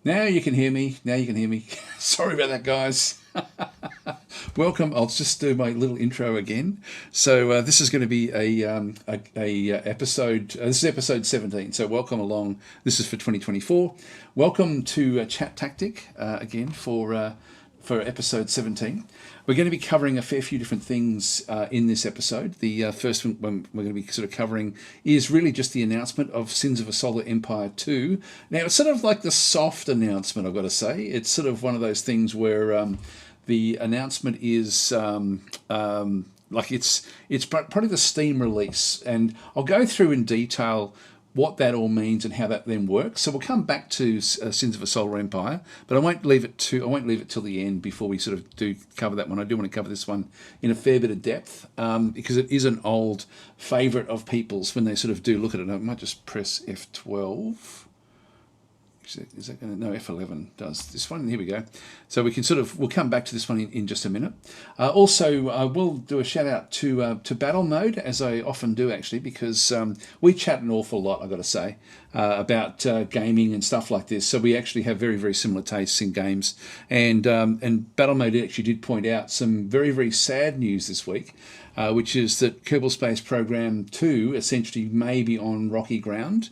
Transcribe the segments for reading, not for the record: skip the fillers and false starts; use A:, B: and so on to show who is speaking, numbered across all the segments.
A: Now you can hear me. Now you can hear me. Sorry about that, guys. Welcome. I'll just do my little intro again. So this is going to be a episode. This is episode 17. So welcome along. This is for 2024. Welcome to ChatTactic again for episode 17. We're going to be covering a fair few different things in this episode. The first one we're going to be sort of covering is really just the announcement of Sins of a Solar Empire 2. Now, it's sort of like the soft announcement, I've got to say. It's sort of one of those things where the announcement is like it's probably the Steam release. And I'll go through in detail what that all means and how that then works. So we'll come back to Sins of a Solar Empire, but I won't leave it till the end before we sort of do cover that one. I do want to cover this one in a fair bit of depth because it is an old favourite of people's when they sort of do look at it. I might just press F12. Is that going to, no, F11 does this one. Here we go. So we'll come back to this one in just a minute. Also, we'll do a shout out to Battle Mode, as I often do actually, because we chat an awful lot, I've got to say, about gaming and stuff like this. So we actually have very, very similar tastes in games. And Battle Mode actually did point out some very, very sad news this week, which is that Kerbal Space Program 2 essentially may be on rocky ground.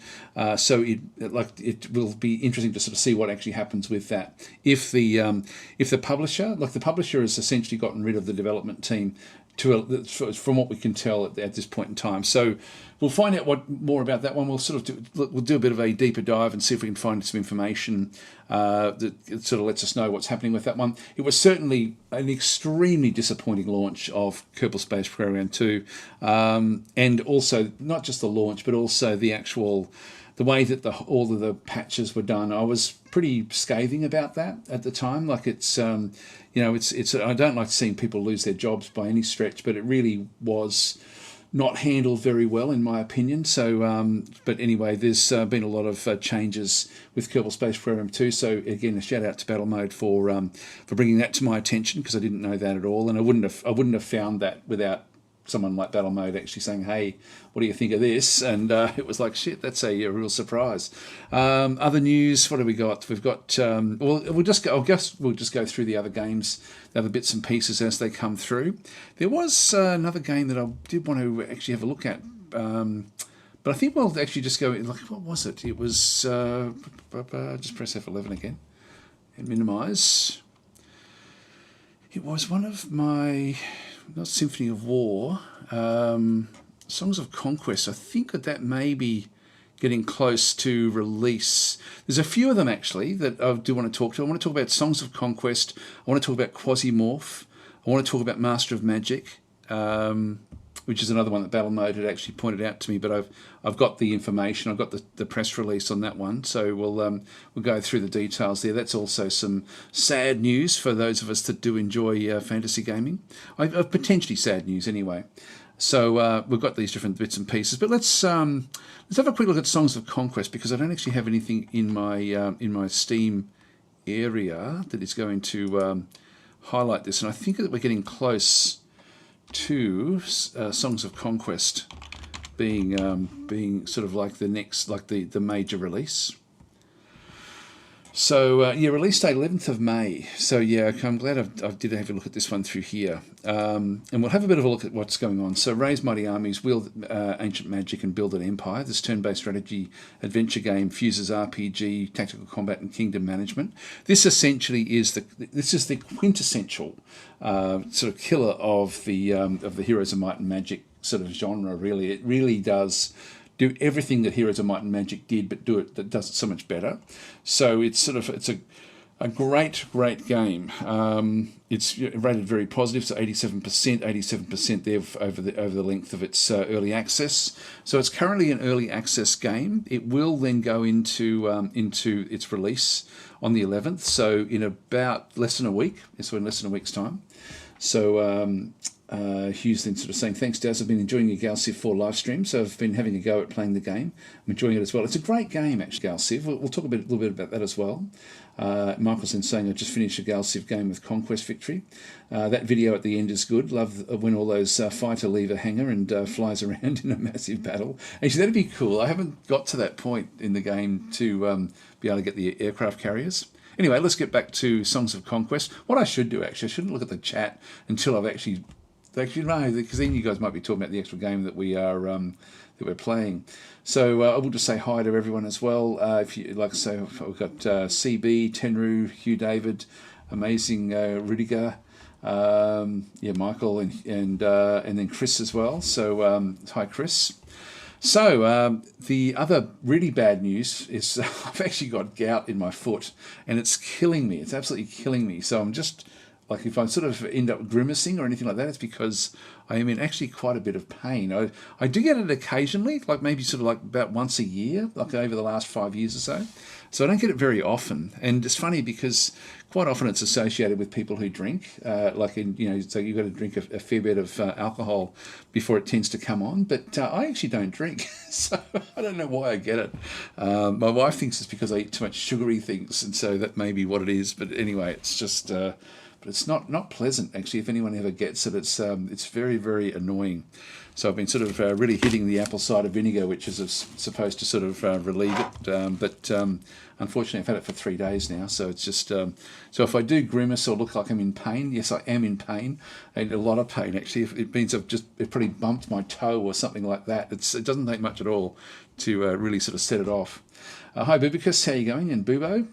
A: So it will be interesting to sort of see what actually happens with that. If the publisher has essentially gotten rid of the development team from what we can tell at this point in time. So we'll find out more about that one. We'll do a bit of a deeper dive and see if we can find some information that sort of lets us know what's happening with that one. It was certainly an extremely disappointing launch of Kerbal Space Program 2, and also not just the launch, but also the way that all of the patches were done. I was pretty scathing about that at the time. Like it's I don't like seeing people lose their jobs by any stretch, but it really was not handled very well, in my opinion. So, but anyway, there's been a lot of changes with Kerbal Space Program 2. So again, a shout out to Battle Mode for bringing that to my attention, because I didn't know that at all, and I wouldn't have found that without someone like Battle Mode actually saying, "Hey, what do you think of this?" And it was like, shit, that's a real surprise. Other news, what have we got? We've got we'll just go through the other games, the other bits and pieces as they come through. There was another game that I did want to actually have a look at, but I think we'll actually just go. Like, what was it? It was just press F11 again and minimize. It was one of my, not Symphony of War, Songs of Conquest. I think that may be getting close to release. There's a few of them actually that I do want to talk to. I want to talk about Songs of Conquest. I want to talk about Quasimorph. I want to talk about Master of Magic, which is another one that Battle Mode had actually pointed out to me, but I've got the information. I've got the press release on that one, so we'll go through the details there. That's also some sad news for those of us that do enjoy fantasy gaming. Potentially sad news anyway. So we've got these different bits and pieces, but let's have a quick look at Songs of Conquest, because I don't actually have anything in my Steam area that is going to highlight this, and I think that we're getting close to Songs of Conquest being sort of like the next, like the major release. So release date 11th of May. So yeah, I'm glad I did have a look at this one through here, and we'll have a bit of a look at what's going on. So raise mighty armies, wield ancient magic, and build an empire. This turn-based strategy adventure game fuses RPG, tactical combat, and kingdom management. This essentially is the quintessential sort of killer of the Heroes of Might and Magic sort of genre. Really, it really does do everything that Heroes of Might and Magic did, but does it so much better. So it's a great game. It's rated very positive, so 87% there over the length of its early access. So it's currently an early access game. It will then go into its release on the 11th. So in about less than a week. So in less than a week's time. So Hughes then sort of saying, thanks, Daz. I've been enjoying your Gal Civ 4 live stream, so I've been having a go at playing the game. I'm enjoying it as well. It's a great game, actually, Gal Civ. We'll talk a little bit about that as well. Michael's then saying, I just finished a Gal Civ game with Conquest victory. That video at the end is good. Love when all those fighter leave a hangar and flies around in a massive battle. Actually, that'd be cool. I haven't got to that point in the game to be able to get the aircraft carriers. Anyway, let's get back to Songs of Conquest. What I should do, actually, I shouldn't look at the chat until I've actually no, because then you guys might be talking about the actual game that we are that we're playing. So I will just say hi to everyone as well. If you like, so we've got CB, Tenru, Hugh David, amazing Rudiger, Michael, and then Chris as well. So hi, Chris. So the other really bad news is I've actually got gout in my foot, and it's killing me. It's absolutely killing me. So I'm just like, if I sort of end up grimacing or anything like that, it's because I am in actually quite a bit of pain. I do get it occasionally, like maybe sort of like about once a year, like over the last 5 years or so. So I don't get it very often. And it's funny because quite often it's associated with people who drink, so you've got to drink a fair bit of alcohol before it tends to come on. But I actually don't drink, so I don't know why I get it. My wife thinks it's because I eat too much sugary things, and so that may be what it is. But anyway, it's just... but it's not pleasant, actually. If anyone ever gets it, it's very, very annoying. So I've been sort of really hitting the apple cider vinegar, which is supposed to sort of relieve it. But unfortunately, I've had it for 3 days now. So it's just... so if I do grimace or look like I'm in pain, yes, I am in pain. And a lot of pain, actually. It means it probably bumped my toe or something like that. It doesn't take much at all to really sort of set it off. Hi, Bubicus. How you going? And Bubo.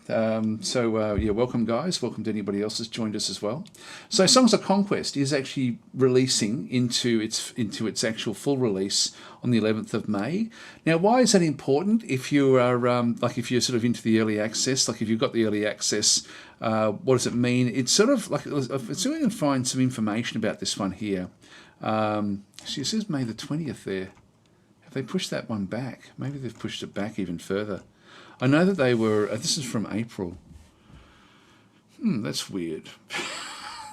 A: Welcome, guys. Welcome to anybody else that's joined us as well. So, Songs of Conquest is actually releasing into its actual full release on the 11th of May. Now, why is that important? If you are if you're sort of into the early access, like if you've got the early access, what does it mean? It's sort of like, let's see if we can find some information about this one here. It says May the 20th there. Have they pushed that one back? Maybe they've pushed it back even further. I know that they were... this is from April. That's weird.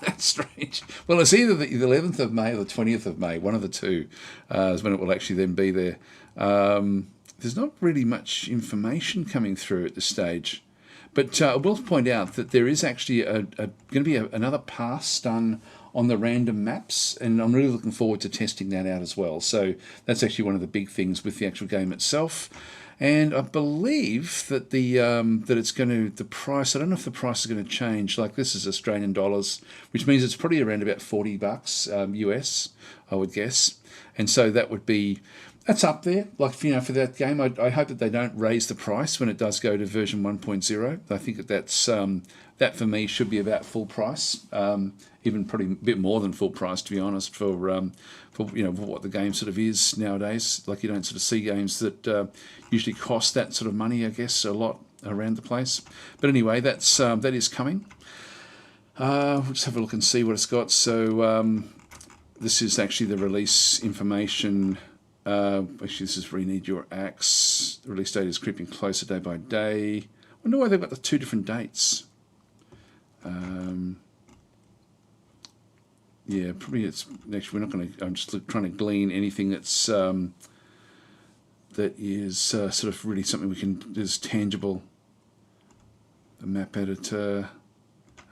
A: That's strange. Well, it's either the 11th of May or the 20th of May. One of the two is when it will actually then be there. There's not really much information coming through at this stage. But I will point out that there is actually going to be another pass done on the random maps, and I'm really looking forward to testing that out as well. So that's actually one of the big things with the actual game itself. And I believe that the price, I don't know if the price is going to change. Like, this is Australian dollars, which means it's probably around about $40 US, I would guess. And so that's up there. Like, for that game, I hope that they don't raise the price when it does go to version 1.0. I think that for me should be about full price, even probably a bit more than full price, to be honest, for what the game sort of is nowadays. Like, you don't sort of see games that usually cost that sort of money, I guess, a lot around the place. But anyway, that is coming. We'll just have a look and see what it's got. So this is actually the release information. Actually, this is Renewed Your Axe. The release date is creeping closer day by day. I wonder why they've got the two different dates. Probably it's... Actually, we're not going to... I'm just trying to glean anything that's... that is sort of really something is tangible. The map editor,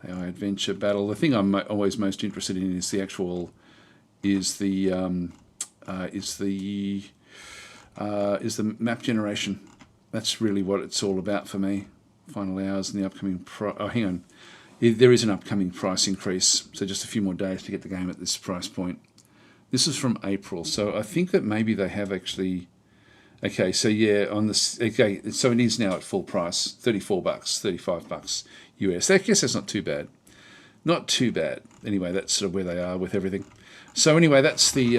A: AI adventure battle. The thing I'm always most interested in is the actual... is the map generation. That's really what it's all about for me. Final hours and the upcoming... hang on. There is an upcoming price increase, so just a few more days to get the game at this price point. This is from April, so I think that maybe they have actually... Okay, so yeah, on this... Okay, so it is now at full price, $34, $35 US. I guess that's not too bad. Not too bad. Anyway, that's sort of where they are with everything. So anyway, that's the...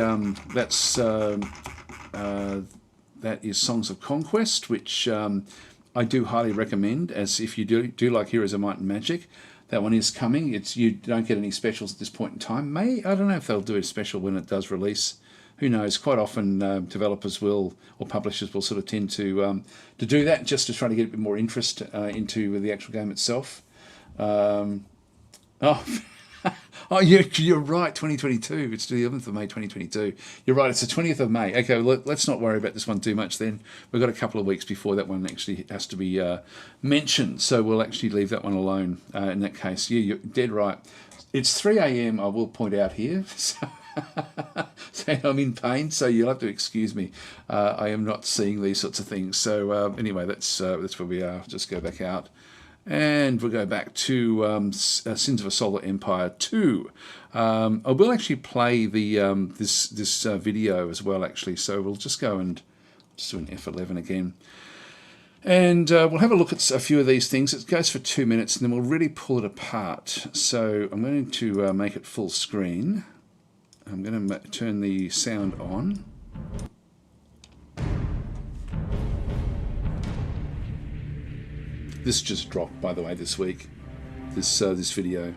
A: that is Songs of Conquest, which I do highly recommend, as if you do like Heroes of Might and Magic. That one is coming. You don't get any specials at this point in time. I don't know if they'll do a special when it does release. Who knows? Quite often developers will, or publishers will sort of tend to do that just to try to get a bit more interest into the actual game itself. Oh, you're right, 2022. It's the 11th of May, 2022. You're right, it's the 20th of May. Okay, well, let's not worry about this one too much then. We've got a couple of weeks before that one actually has to be mentioned, so we'll actually leave that one alone in that case. Yeah, you're dead right. It's 3 a.m., I will point out here. So I'm in pain, so you'll have to excuse me. I am not seeing these sorts of things. So anyway, that's where we are. Just go back out. And we'll go back to Sins of a Solar Empire 2. I will actually play the this video as well, actually. So we'll just go and just do an F11 again. And we'll have a look at a few of these things. It goes for 2 minutes, and then we'll really pull it apart. So I'm going to make it full screen. I'm going to turn the sound on. This just dropped, by the way, this week. This video.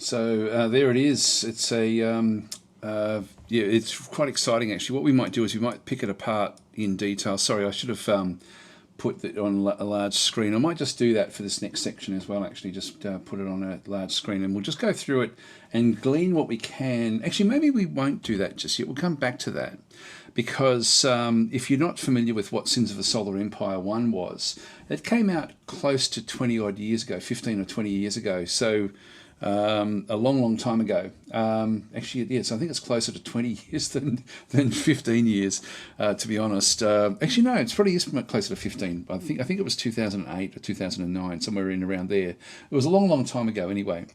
A: So there it is. It's a yeah, it's quite exciting actually. What we might do is we might pick it apart in detail. Sorry, I should have put it on a large screen. I might just do that for this next section as well. Actually, just put it on a large screen, and we'll just go through it and glean what we can. Actually, maybe we won't do that just yet. We'll come back to that. Because if you're not familiar with what Sins of the Solar Empire 1 was, it came out close to 20 odd years ago, 15 or 20 years ago. So a long time ago. Actually, yes, I think it's closer to 20 years than 15 years, to be honest. Actually, no, it's probably closer to 15. I think it was 2008 or 2009, somewhere in around there. It was a long time ago anyway.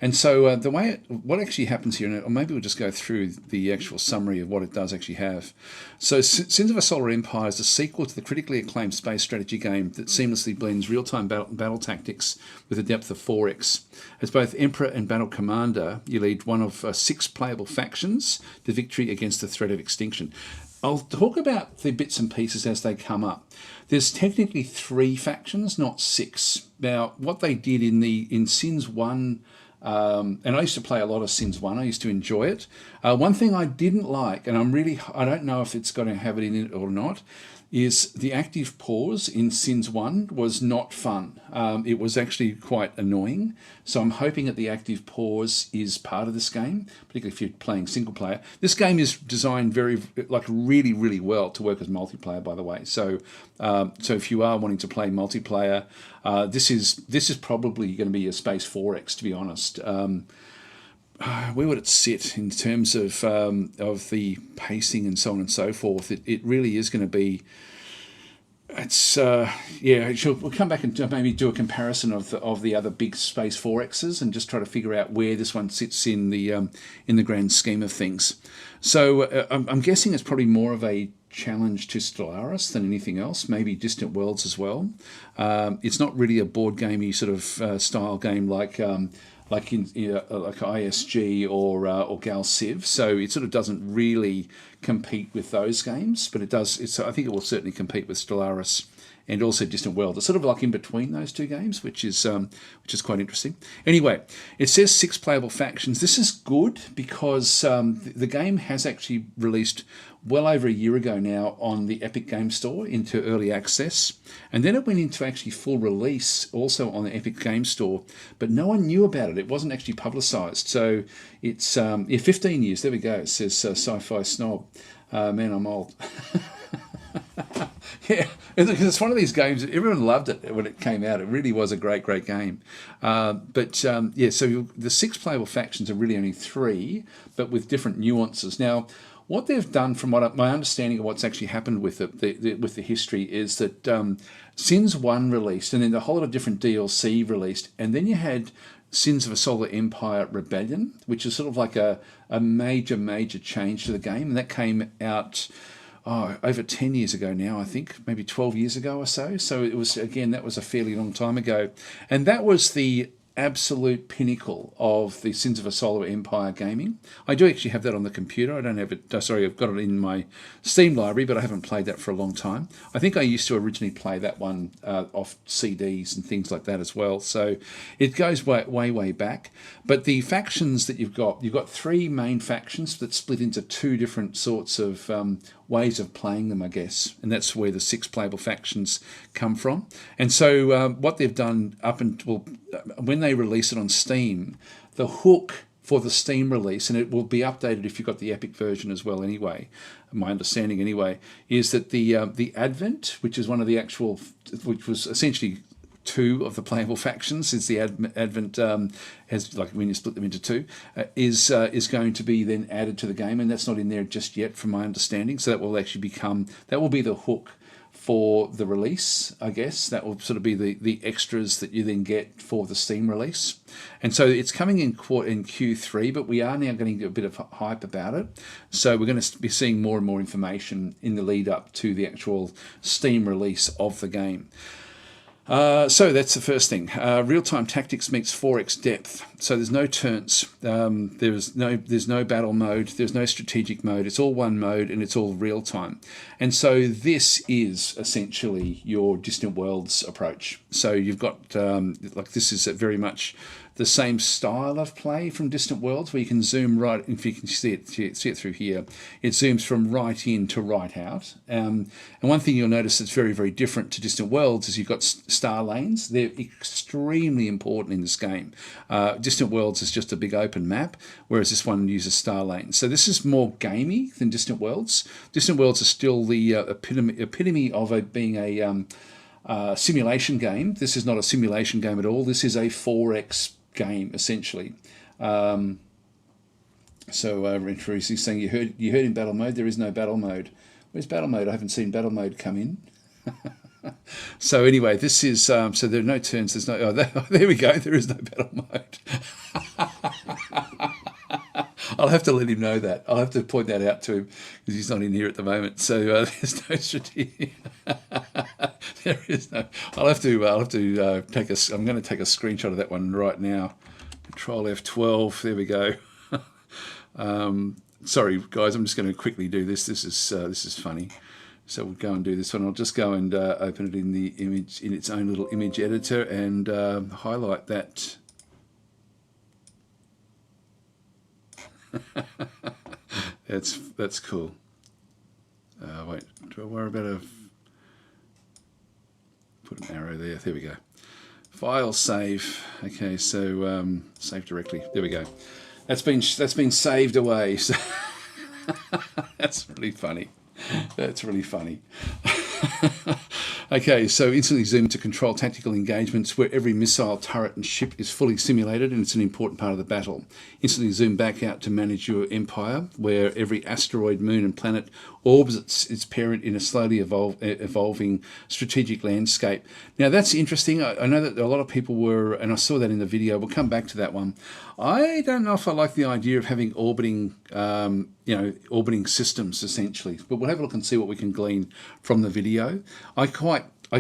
A: And so what actually happens here, or maybe we'll just go through the actual summary of what it does actually have. So Sins of a Solar Empire is a sequel to the critically acclaimed space strategy game that seamlessly blends real-time battle tactics with a depth of 4x. As both Emperor and Battle Commander, you lead one of 6 playable factions to victory against the threat of extinction. I'll talk about the bits and pieces as they come up. There's technically 3 factions, not 6. Now, what they did in Sins 1, and I used to play a lot of Sins 1, I used to enjoy it. One thing I didn't like, and I don't know if it's going to have it in it or not, is the active pause in Sins 1 was not fun. It was actually quite annoying. So I'm hoping that the active pause is part of this game, particularly if you're playing single player. This game is designed really well to work as multiplayer, by the way. So so if you are wanting to play multiplayer, this is probably going to be a Space 4X, to be honest. Where would it sit in terms of the pacing and so on and so forth? It really is going to be it's yeah. We'll come back and maybe do a comparison of the other big Space 4Xs and just try to figure out where this one sits in the grand scheme of things. So I'm guessing it's probably more of a challenge to Stellaris than anything else. Maybe Distant Worlds as well. It's not really a board gamey sort of style game like like ISG or Gal Civ, so it sort of doesn't really compete with those games, but it does. I think it will certainly compete with Stellaris and also Distant World. It's sort of like in between those two games, which is quite interesting. Anyway, it says 6 playable factions. This is good because the game has actually released well over a year ago now on the Epic Game Store into early access, and then it went into actually full release also on the Epic Game Store, but no one knew about it. It wasn't actually publicised. So it's 15 years. There we go. It says Sci-Fi Snob. Man, I'm old. Yeah, it's one of these games that everyone loved it when it came out. It really was a great game. Yeah, so the 6 playable factions are really only 3, but with different nuances. Now, what they've done, from my understanding of what's actually happened with it, with the history, is that Sins 1 released, and then a whole lot of different DLC released, and then you had Sins of a Solar Empire Rebellion, which is sort of like a major change to the game, and that came out over 10 years ago now, I think, maybe 12 years ago or so. So it was, again, that was a fairly long time ago. And that was the absolute pinnacle of the Sins of a Solar Empire gaming. I do actually have that on the computer. I don't have it, sorry, I've got it in my Steam library, but I haven't played that for a long time. I think I used to originally play that one off CDs and things like that as well. So it goes way back. But the factions that you've got 3 main factions that split into 2 different sorts of ways of playing them, I guess, and that's where the 6 playable factions come from. And so what they've done when they release it on Steam, the hook for the Steam release, and it will be updated if you've got the Epic version as well anyway, my understanding anyway, is that the Advent, which is one of the actual, which was essentially 2 of the playable factions, is the Advent has, like, when you split them into 2, is going to be then added to the game, and that's not in there just yet from my understanding. So that will actually that will be the hook for the release, I guess. That will sort of be the extras that you then get for the Steam release. And so it's coming in Q3, but we are now getting a bit of hype about it. So we're going to be seeing more and more information in the lead up to the actual Steam release of the game. So that's the first thing. Real-time tactics meets 4x depth. So there's no turns. There's no battle mode. There's no strategic mode. It's all one mode, and it's all real-time. And so this is essentially your Distant Worlds approach. So you've got this is very much the same style of play from Distant Worlds, where you can zoom right, if you can see it through here, it zooms from right in to right out. And one thing you'll notice that's very different to Distant Worlds is you've got star lanes. They're extremely important in this game. Distant Worlds is just a big open map, whereas this one uses star lanes. So this is more gamey than Distant Worlds. Distant Worlds is still the epitome of being a simulation game. This is not a simulation game at all. This is a 4X game, essentially. So Intrusi saying, you heard in battle mode, there is no battle mode. Where's battle mode? I haven't seen battle mode come in. So anyway, this is, so there are no turns, there's no, there we go, there is no battle mode. I'll have to let him know that. I'll have to point that out to him because he's not in here at the moment. So there's no strategy. There is no. I'll have to take a. I'm going to take a screenshot of that one right now. Control F12. There we go. Sorry guys, I'm just going to quickly do this. This is funny. So we'll go and do this one. I'll just go and open it in the image, in its own little image editor, and highlight that. That's cool. Wait, do I worry about put an arrow there? There we go. File save. Okay, so save directly. There we go. That's been saved away. So that's really funny. That's really funny. Okay, so instantly zoom to control tactical engagements where every missile, turret and ship is fully simulated and it's an important part of the battle. Instantly zoom back out to manage your empire where every asteroid, moon and planet orbits its parent in a slowly evolving strategic landscape. Now that's interesting. I know that a lot of people were, and I saw that in the video, we'll come back to that one. I don't know if I like the idea of having orbiting orbiting systems essentially, but we'll have a look and see what we can glean from the video. I've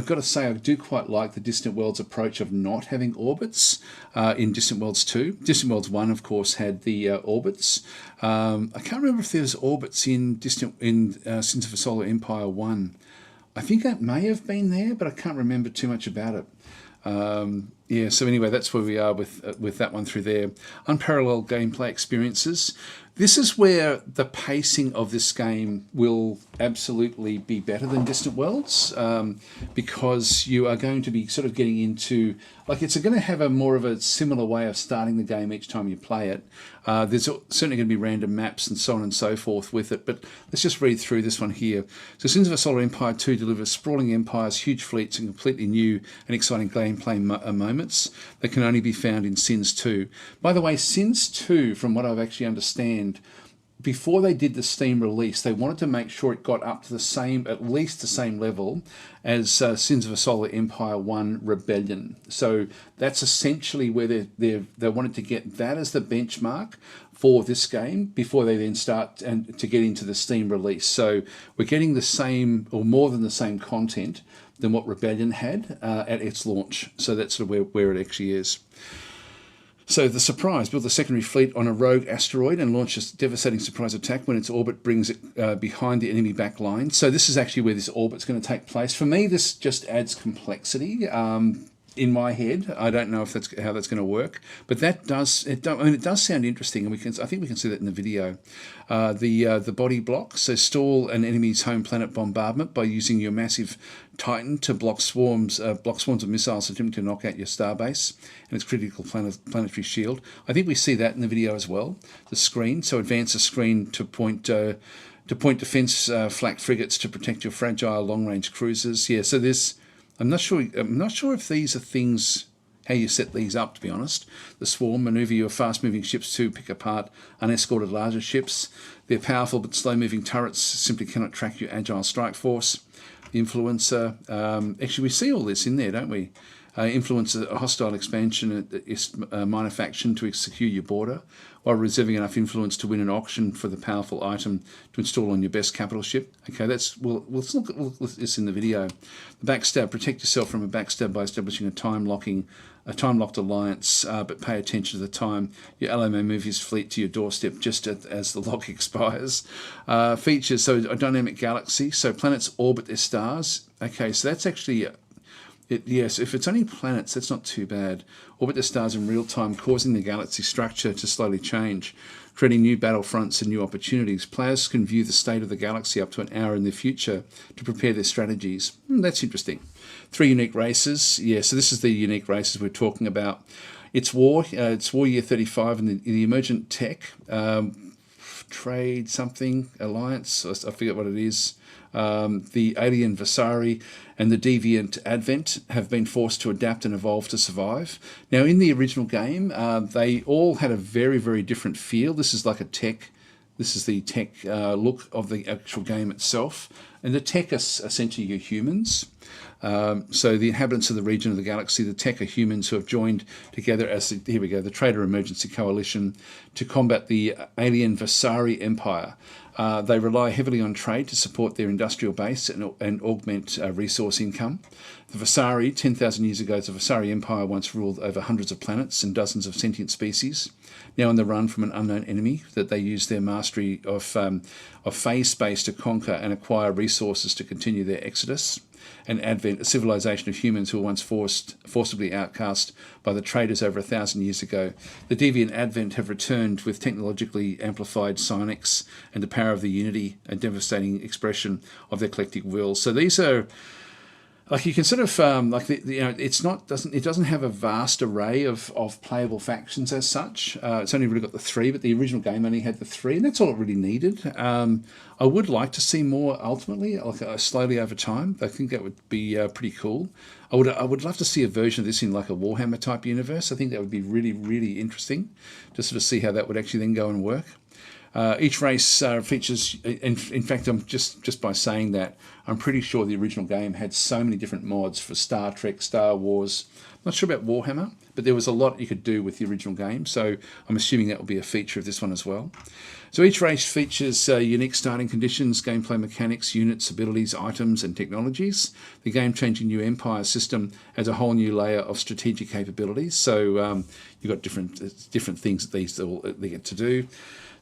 A: got to say, I do quite like the Distant Worlds approach of not having orbits in Distant Worlds 2. Distant Worlds 1, of course, had the orbits. I can't remember if there's orbits in Sins of a Solar Empire 1. I think that may have been there, but I can't remember too much about it. Yeah, so anyway, that's where we are with that one through there. Unparalleled gameplay experiences. This is where the pacing of this game will absolutely be better than Distant Worlds, because you are going to be sort of getting into, like, it's going to have a more of a similar way of starting the game each time you play it. There's certainly going to be random maps and so on and so forth with it, but let's just read through this one here. So Sins of a Solar Empire 2 delivers sprawling empires, huge fleets, and completely new and exciting gameplay moments that can only be found in Sins 2. By the way, Sins 2, from what I've actually understand, before they did the Steam release, they wanted to make sure it got up to the same, at least the same level as Sins of a Solar Empire 1 Rebellion. So that's essentially where they wanted to get that as the benchmark for this game before they then start and to get into the Steam release. So we're getting the same or more than the same content than what Rebellion had at its launch. So that's sort of where it actually is. So the surprise, build a secondary fleet on a rogue asteroid and launch a devastating surprise attack when its orbit brings it behind the enemy back line. So this is actually where this orbit's going to take place. For me, this just adds complexity. In my head, I don't know if that's how that's going to work, but that does it does sound interesting, and I think we can see that in the video. The body block, so stall an enemy's home planet bombardment by using your massive Titan to block swarms of missiles attempting to knock out your starbase and its critical planetary shield. I think we see that in the video as well. The screen, so advance the screen to point defense flak frigates to protect your fragile long-range cruisers. Yeah, so there's. I'm not sure if these are things, how you set these up, to be honest. The swarm maneuver your fast-moving ships to pick apart unescorted larger ships. Their powerful but slow-moving turrets simply cannot track your agile strike force. The influencer, actually we see all this in there, don't we? Influence a hostile expansion at minor faction to secure your border, while reserving enough influence to win an auction for the powerful item to install on your best capital ship. Okay, we'll look at this in the video. The backstab, protect yourself from a backstab by establishing a time-locked alliance, but pay attention to the time. Your ally may move his fleet to your doorstep just as the lock expires. Features, so a dynamic galaxy, so planets orbit their stars. Okay, so that's actually... yes, if it's only planets, that's not too bad. Orbit the stars in real time, causing the galaxy structure to slowly change, creating new battlefronts and new opportunities. Players can view the state of the galaxy up to an hour in the future to prepare their strategies. That's interesting. 3 unique races. Yeah, so this is the unique races we're talking about. It's war year 35, and the emergent tech, trade something, alliance, I forget what it is. The alien Vasari and the deviant Advent have been forced to adapt and evolve to survive. Now, in the original game, they all had a very, very different feel. This is like this is the tech look of the actual game itself. And the tech are essentially your humans. So the inhabitants of the region of the galaxy, the tech are humans who have joined together as, the Trader Emergency Coalition to combat the alien Vasari Empire. They rely heavily on trade to support their industrial base and augment resource income. The Vasari, 10,000 years ago, the Vasari Empire once ruled over hundreds of planets and dozens of sentient species. Now on the run from an unknown enemy, that they use their mastery of phase space to conquer and acquire resources to continue their exodus. And Advent, a civilization of humans who were once forcibly outcast by the traders over 1,000 years ago. The deviant Advent have returned with technologically amplified psionics and the power of the unity and devastating expression of their collective will. So these are like you can sort of like you know, it doesn't have a vast array of playable factions as such. It's only really got the 3, but the original game only had the 3, and that's all it really needed. I would like to see more ultimately, like slowly over time. I think that would be pretty cool. I would love to see a version of this in like a Warhammer type universe. I think that would be really, really interesting to sort of see how that would actually then go and work. Each race features, in fact, I'm just by saying that, I'm pretty sure the original game had so many different mods for Star Trek, Star Wars. I'm not sure about Warhammer, but there was a lot you could do with the original game, so I'm assuming that will be a feature of this one as well. So each race features unique starting conditions, gameplay mechanics, units, abilities, items, and technologies. The game-changing new Empire system adds a whole new layer of strategic capabilities. So you've got different things that they get to do.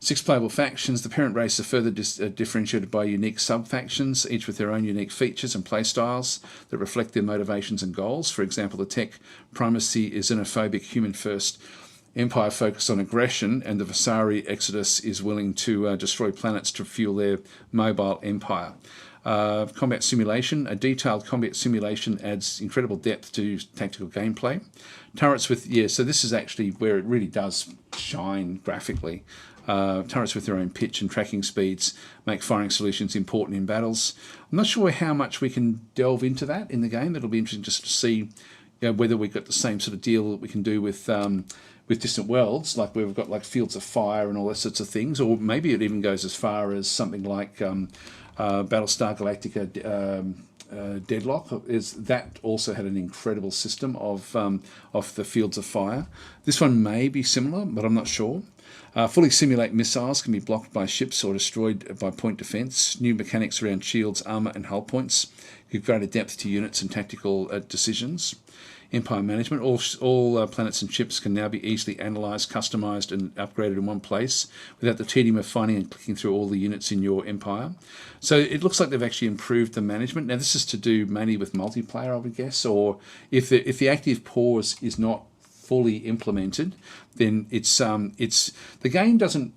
A: 6 playable factions. The parent race are further differentiated by unique sub-factions, each with their own unique features and playstyles that reflect their motivations and goals. For example, the Tech Primacy is xenophobic, human-first Empire focused on aggression, and the Vasari Exodus is willing to destroy planets to fuel their mobile empire. Combat simulation. A detailed combat simulation adds incredible depth to tactical gameplay. Turrets with, so this is actually where it really does shine graphically. Turrets with their own pitch and tracking speeds make firing solutions important in battles. I'm not sure how much we can delve into that in the game. It'll be interesting just to see whether we've got the same sort of deal that we can do with Distant Worlds, like where we've got like fields of fire and all those sorts of things, or maybe it even goes as far as something like Battlestar Galactica Deadlock. That also had an incredible system of the fields of fire. This one may be similar, but I'm not sure. Fully simulate missiles can be blocked by ships or destroyed by point defense. New mechanics around shields, armor, and hull points give greater depth to units and tactical decisions. Empire management. All planets and ships can now be easily analysed, customised, and upgraded in one place without the tedium of finding and clicking through all the units in your empire. So it looks like they've actually improved the management. Now this is to do mainly with multiplayer, I would guess, or if the active pause is not fully implemented, then it's the game doesn't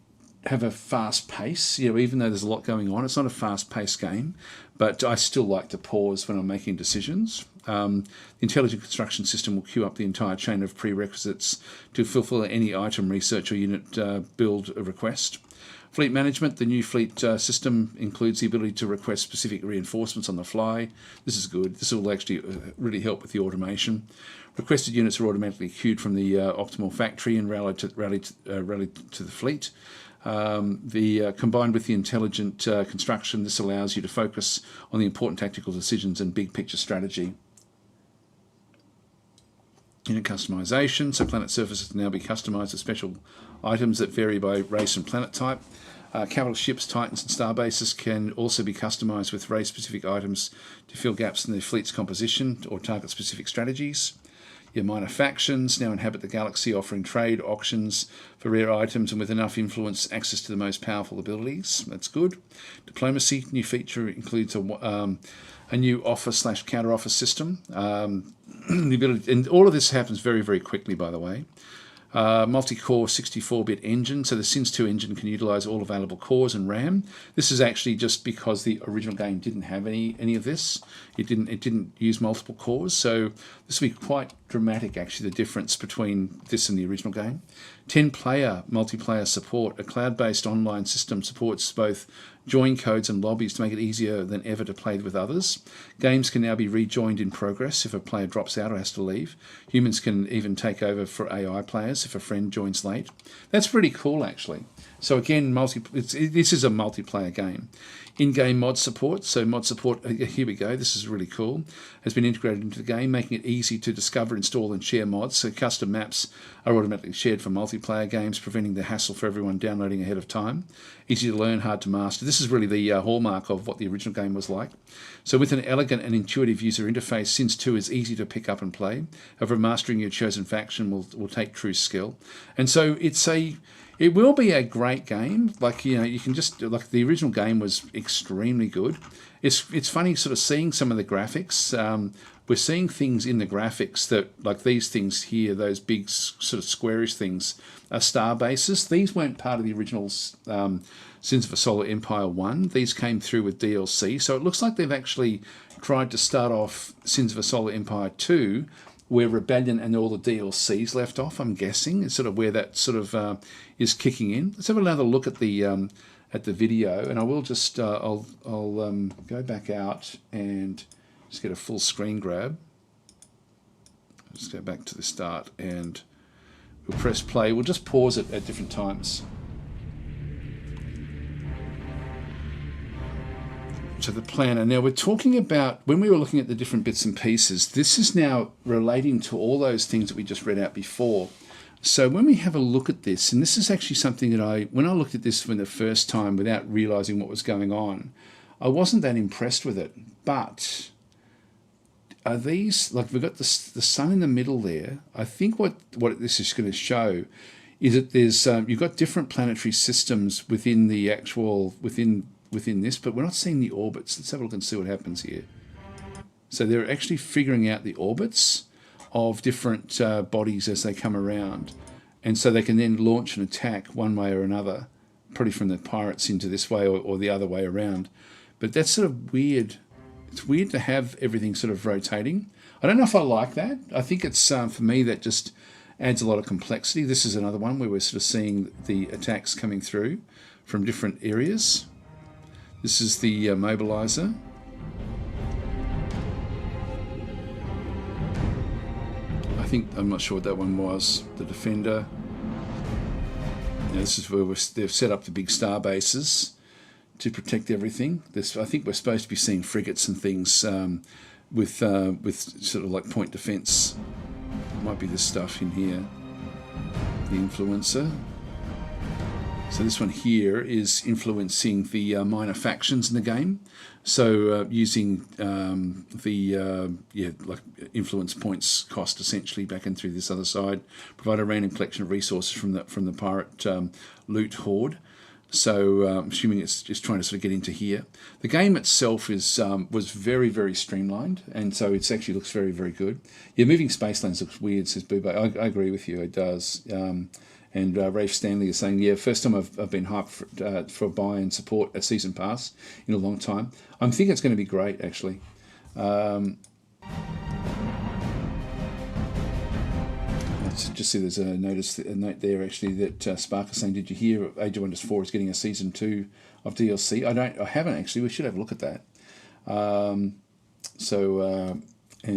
A: have a fast pace. Even though there's a lot going on, it's not a fast-paced game. But I still like to pause when I'm making decisions. The intelligent construction system will queue up the entire chain of prerequisites to fulfill any item research or unit build request. Fleet management. The new fleet system includes the ability to request specific reinforcements on the fly. This is good. This will actually really help with the automation. Requested units are automatically queued from the optimal factory and rallied to the fleet. Combined with the intelligent construction, this allows you to focus on the important tactical decisions and big picture strategy. Unit customization. So planet surfaces can now be customized with special items that vary by race and planet type. Capital ships, titans, and starbases can also be customized with race-specific items to fill gaps in their fleet's composition or target specific strategies. Your minor factions now inhabit the galaxy, offering trade, auctions for rare items, and with enough influence, access to the most powerful abilities. That's good. Diplomacy. New feature includes a new offer/counter-offer system. The ability, and all of this happens very, very quickly, by the way. Multi-core 64-bit engine, so the Sins 2 engine can utilize all available cores and RAM. This is actually just because the original game didn't have any of this. It didn't use multiple cores, so this will be quite dramatic, actually, the difference between this and the original game. 10-player multiplayer support. A cloud-based online system supports both join codes and lobbies to make it easier than ever to play with others. Games can now be rejoined in progress if a player drops out or has to leave. Humans can even take over for AI players if a friend joins late. That's pretty cool, actually. So again, this is a multiplayer game. In-game mod support. So mod support, here we go, this is really cool, has been integrated into the game, making it easy to discover, install, and share mods. So custom maps are automatically shared for multiplayer games, preventing the hassle for everyone downloading ahead of time. Easy to learn, hard to master. This is really the hallmark of what the original game was like. So with an elegant and intuitive user interface, Sins 2 is easy to pick up and play. However, mastering your chosen faction will take true skill. And so it will be a great game. You can just, the original game was extremely good. It's funny sort of seeing some of the graphics we're seeing things in the graphics that, like these things here, those big sort of squarish things, are star bases. These weren't part of the original Sins of a Solar Empire 1. These came through with DLC. So it looks like they've actually tried to start off Sins of a Solar Empire 2 where Rebellion and all the DLCs left off, I'm guessing. It's sort of where that sort of is kicking in. Let's have another look at the video, and I will just, I'll go back out and just get a full screen grab. Let's go back to the start and we'll press play. We'll just pause it at different times. So the planner. Now we're talking about, when we were looking at the different bits and pieces, this is now relating to all those things that we just read out before. So when we have a look at this, and this is actually something that when I looked at this for the first time without realizing what was going on, I wasn't that impressed with it. But are these, like we've got the sun in the middle there. I think what this is going to show is that there's you've got different planetary systems within the actual, within this, but we're not seeing the orbits. Let's have a look and see what happens here. So they're actually figuring out the orbits of different bodies as they come around. And so they can then launch an attack one way or another, probably from the pirates into this way or the other way around. But that's sort of weird. It's weird to have everything sort of rotating. I don't know if I like that. I think it's, for me, that just adds a lot of complexity. This is another one where we're sort of seeing the attacks coming through from different areas. This is the mobilizer. I'm not sure what that one was. The defender. Now this is where they've set up the big star bases to protect everything. I think we're supposed to be seeing frigates and things with sort of like point defense. Might be this stuff in here. The influencer. So this one here is influencing the minor factions in the game. So using like influence points cost essentially back in through this other side, provide a random collection of resources from the pirate loot horde. So I'm assuming it's just trying to sort of get into here. The game itself is was very, very streamlined, and so it actually looks very, very good. Yeah, moving space lanes looks weird, says Boobo. I agree with you, it does. And Rafe Stanley is saying, yeah, first time I've been hyped for buy and support a season pass in a long time. I'm thinking it's going to be great, actually. Just see there's a note there, actually, that Spark is saying, did you hear Age of Wonders 4 is getting a season 2 of DLC? I haven't, actually. We should have a look at that. And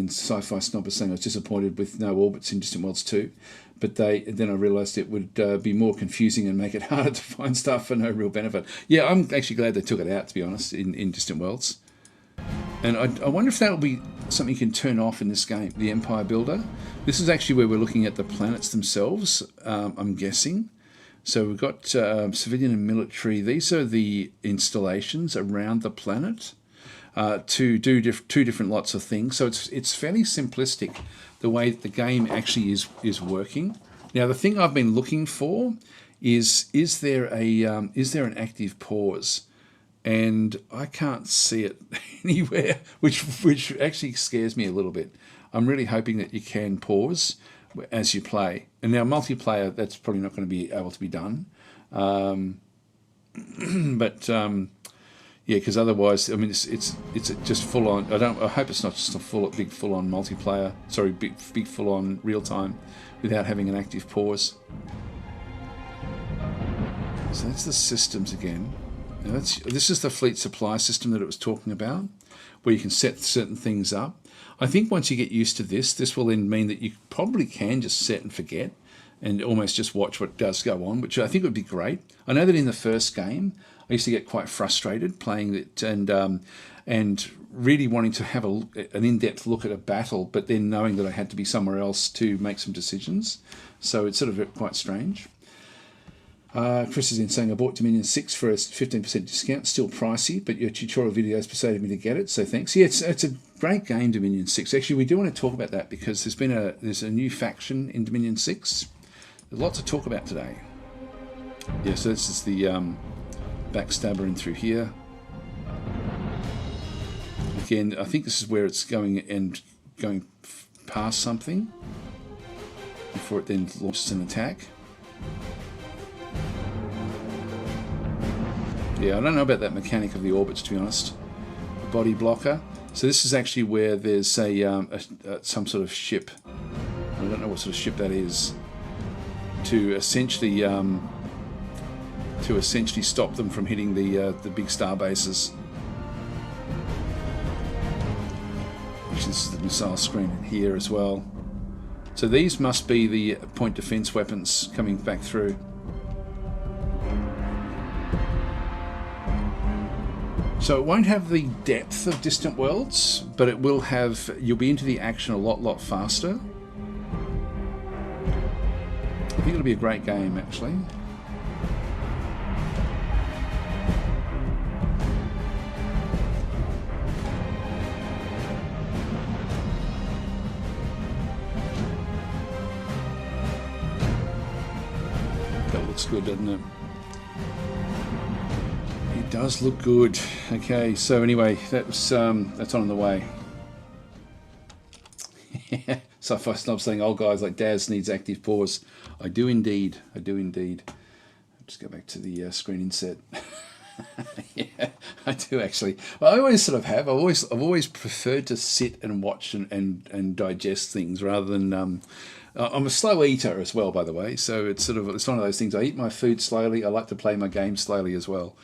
A: Sci-Fi Snob is saying I was disappointed with no orbits in Distant Worlds 2. But then I realised it would be more confusing and make it harder to find stuff for no real benefit. Yeah, I'm actually glad they took it out, to be honest, in Distant Worlds. And I wonder if that'll be something you can turn off in this game, the Empire Builder. This is actually where we're looking at the planets themselves, I'm guessing. So we've got civilian and military. These are the installations around the planet to do two different lots of things. So it's fairly simplistic, the way that the game actually is working. Now, the thing I've been looking for is there an active pause? And I can't see it anywhere, which actually scares me a little bit. I'm really hoping that you can pause as you play. And now multiplayer, that's probably not going to be able to be done. Yeah, because otherwise, I mean, it's just full on. I hope it's not just a big full on multiplayer. Sorry, big full on real time, without having an active pause. So that's the systems again. Now this is the fleet supply system that it was talking about, where you can set certain things up. I think once you get used to this will then mean that you probably can just set and forget, and almost just watch what does go on, which I think would be great. I know that in the first game, I used to get quite frustrated playing it and really wanting to have an in-depth look at a battle, but then knowing that I had to be somewhere else to make some decisions. So it's sort of quite strange. Chris is in saying, I bought Dominion 6 for a 15% discount, still pricey, but your tutorial videos persuaded me to get it, so thanks. Yeah, it's a great game, Dominion 6. Actually, we do want to talk about that because there's a new faction in Dominion 6. There's a lot to talk about today. Yeah, so this is the backstabber in through here. Again, I think this is where it's going and going past something before it then launches an attack. Yeah, I don't know about that mechanic of the orbits, to be honest. The body blocker. So this is actually where there's some sort of ship. I don't know what sort of ship that is. To essentially stop them from hitting the big star bases. Which is the missile screen here as well. So these must be the point defense weapons coming back through. So it won't have the depth of Distant Worlds, but it will have, you'll be into the action a lot faster. I think it'll be a great game, actually. That looks good, doesn't it? It does look good. Okay, so anyway, that's on the way. Sci-Fi Snob saying, "Old guys like Daz needs active pause." I do indeed. I do indeed. Just go back to the screen inset. Yeah, I do actually. Well, I always sort of have. I've always preferred to sit and watch and digest things rather than. I'm a slow eater as well, by the way. So it's one of those things. I eat my food slowly. I like to play my game slowly as well.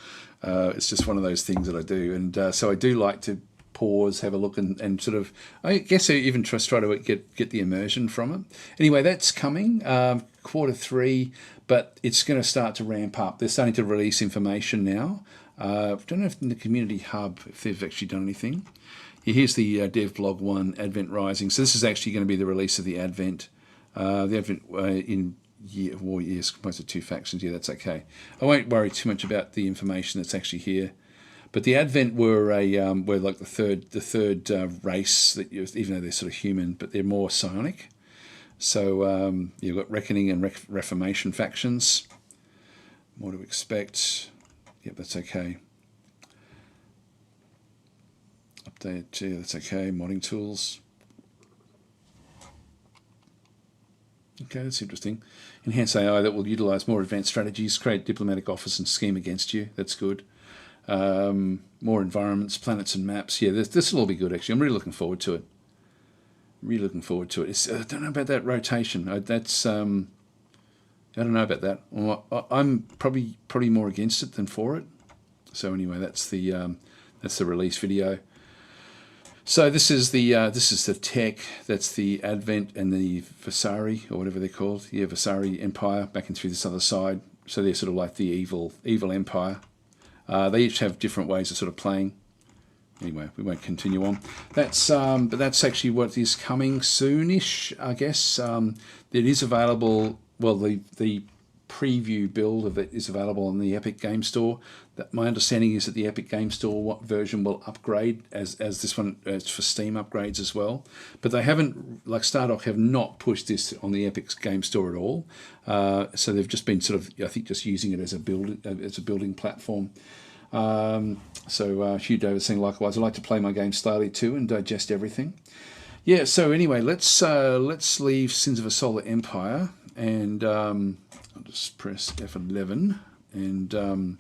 A: It's just one of those things that I do, and so I do like to pause, have a look, and sort of, I guess, I even try to get the immersion from it. Anyway, that's coming Q3, but it's going to start to ramp up. They're starting to release information now. I don't know if in the community hub if they've actually done anything. Yeah, here's the Dev Blog 1 Advent Rising. So this is actually going to be the release of the Advent. The Advent in war years composed of 2 factions. Yeah, that's okay. I won't worry too much about the information that's actually here. But the Advent were like the third race that even though they're sort of human, but they're more psionic. So you've got Reckoning and Reformation factions. More to expect. Yep, that's okay. Update. Yeah, that's okay. Modding tools. Okay, that's interesting. Enhance AI that will utilize more advanced strategies, create diplomatic offers and scheme against you. That's good. More environments, planets and maps. Yeah, this will all be good, actually. I'm really looking forward to it. Really looking forward to it. I don't know about that rotation. I don't know about that. I'm probably more against it than for it. So anyway, that's the release video. So this is the tech. That's the Advent and the Vasari, or whatever they're called. Yeah, Vasari Empire backing through this other side. So they're sort of like the evil empire. They each have different ways of sort of playing. Anyway, we won't continue on. But that's actually what is coming soonish, I guess. It is available. Well, the preview build of it is available on the Epic Game Store. My understanding is that the Epic Game Store version will upgrade as this one for Steam upgrades as well. But they haven't, like Stardock, have not pushed this on the Epic Game Store at all. So they've just been sort of, I think, just using it as a building platform. So Hugh Davis saying, likewise, I like to play my game slowly too and digest everything. Yeah. So anyway, let's leave Sins of a Solar Empire, and I'll just press F11 and.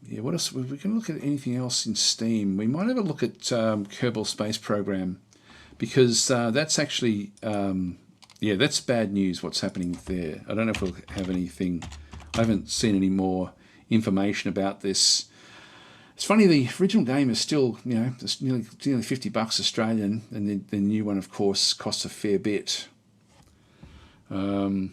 A: Yeah, what else? We can look at anything else in Steam. We might have a look at Kerbal Space Program, because that's actually, that's bad news, what's happening there. I don't know if we'll have anything. I haven't seen any more information about this. It's funny, the original game is still, it's nearly $50 Australian, and the new one, of course, costs a fair bit. Yeah,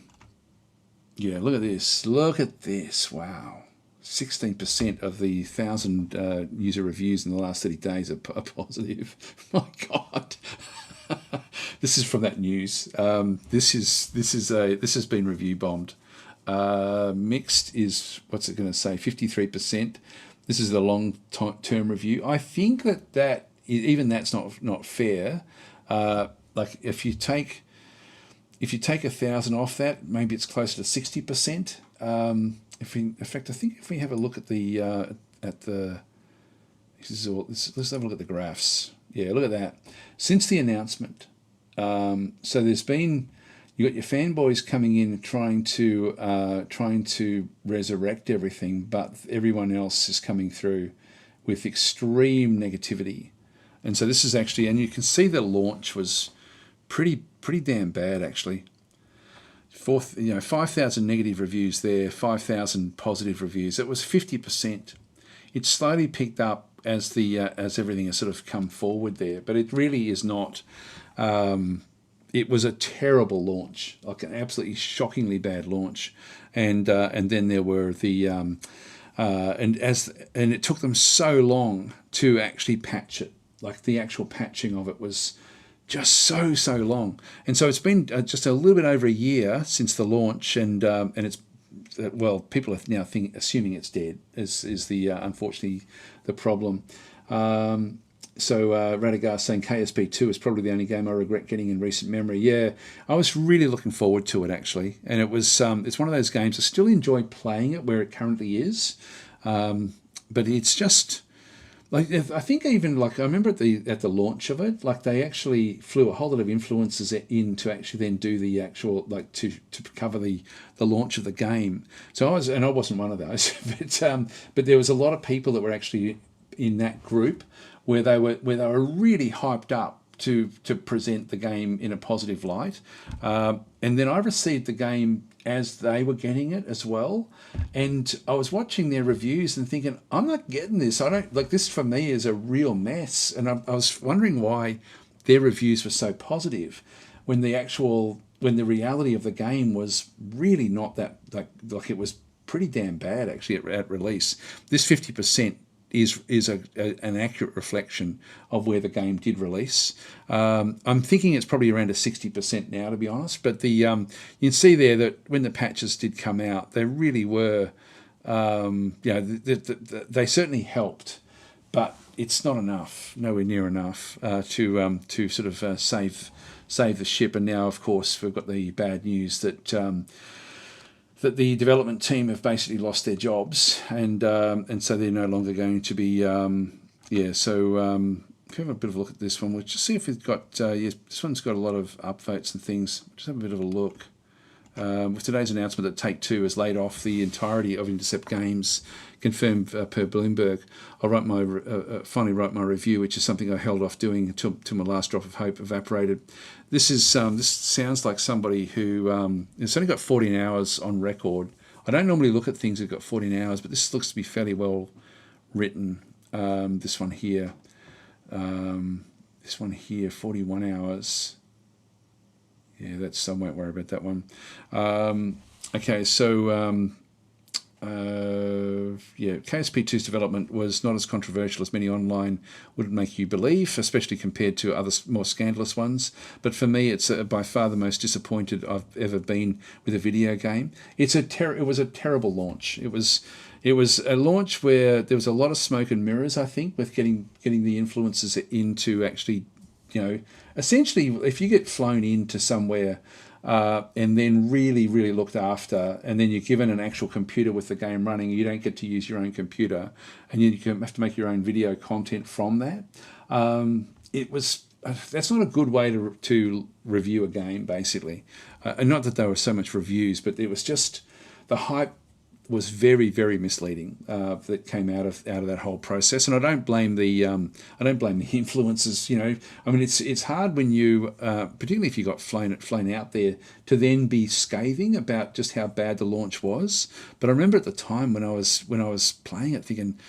A: look at this. Look at this. Wow. 16% of the 1,000 user reviews in the last 30 days are positive. My God, this is from that news. This has been review bombed. Mixed is, what's it going to say? 53%. This is the long-term review. I think that even that's not fair. Like if you take 1,000 off that, maybe it's closer to 60%. In fact, I think if we have a look at let's have a look at the graphs. Yeah, look at that. Since the announcement, so there's been, you got your fanboys coming in trying to resurrect everything, but everyone else is coming through with extreme negativity. And so this is actually, and you can see the launch was pretty damn bad actually. 5,000 negative reviews there, 5,000 positive reviews. It was 50%. It's slowly picked up as as everything has sort of come forward there, but it really is not. It was a terrible launch, like an absolutely shockingly bad launch, and then there were and it took them so long to actually patch it. Like the actual patching of it was just so long, and so it's been just a little bit over a year since the launch, and it's well, people are now assuming it's dead. Is the unfortunately the problem. So Radigar saying KSP2 is probably the only game I regret getting in recent memory. Yeah, I was really looking forward to it actually, and it was it's one of those games I still enjoy playing it where it currently is, but it's just like, I think even like I remember at the launch of it, like they actually flew a whole lot of influencers in to actually then do the actual like to cover the launch of the game. So I wasn't one of those, but there was a lot of people that were actually in that group where they were really hyped up to present the game in a positive light, and then I received the game as they were getting it as well, and I was watching their reviews and thinking, I'm not getting this. I don't like this. For me is a real mess, and I was wondering why their reviews were so positive when the reality of the game was really not that like it was pretty damn bad actually at release. This 50% is an accurate reflection of where the game did release. I'm thinking it's probably around a 60% now, to be honest. But you can see there that when the patches did come out, they really were, they certainly helped, but it's not enough, nowhere near enough to sort of save the ship. And now, of course, we've got the bad news that the development team have basically lost their jobs, and so they're no longer going to be. So if we have a bit of a look at this one, we'll just see if we've got. This one's got a lot of upvotes and things. Just have a bit of a look. With today's announcement that Take-Two has laid off the entirety of Intercept Games, confirmed per Bloomberg, I'll finally write my review, which is something I held off doing until my last drop of hope evaporated. This sounds like somebody who it's only got 14 hours on record. I don't normally look at things that've got 14 hours, but this looks to be fairly well written. This one here, 41 hours. Yeah, I won't worry about that one. Okay, so KSP2's development was not as controversial as many online would make you believe, especially compared to other more scandalous ones. But for me, it's by far the most disappointed I've ever been with a video game. It was a terrible launch. It was a launch where there was a lot of smoke and mirrors, I think, with getting the influencers in to actually, essentially, if you get flown into somewhere and then really looked after, and then you're given an actual computer with the game running, you don't get to use your own computer, and you have to make your own video content from that. That's not a good way to review a game, basically. And not that there were so much reviews, but it was just the hype was very, very misleading that came out of that whole process, and I don't blame the influencers. I mean, it's hard when you, particularly if you got flown out there, to then be scathing about just how bad the launch was. But I remember at the time when I was playing it, thinking,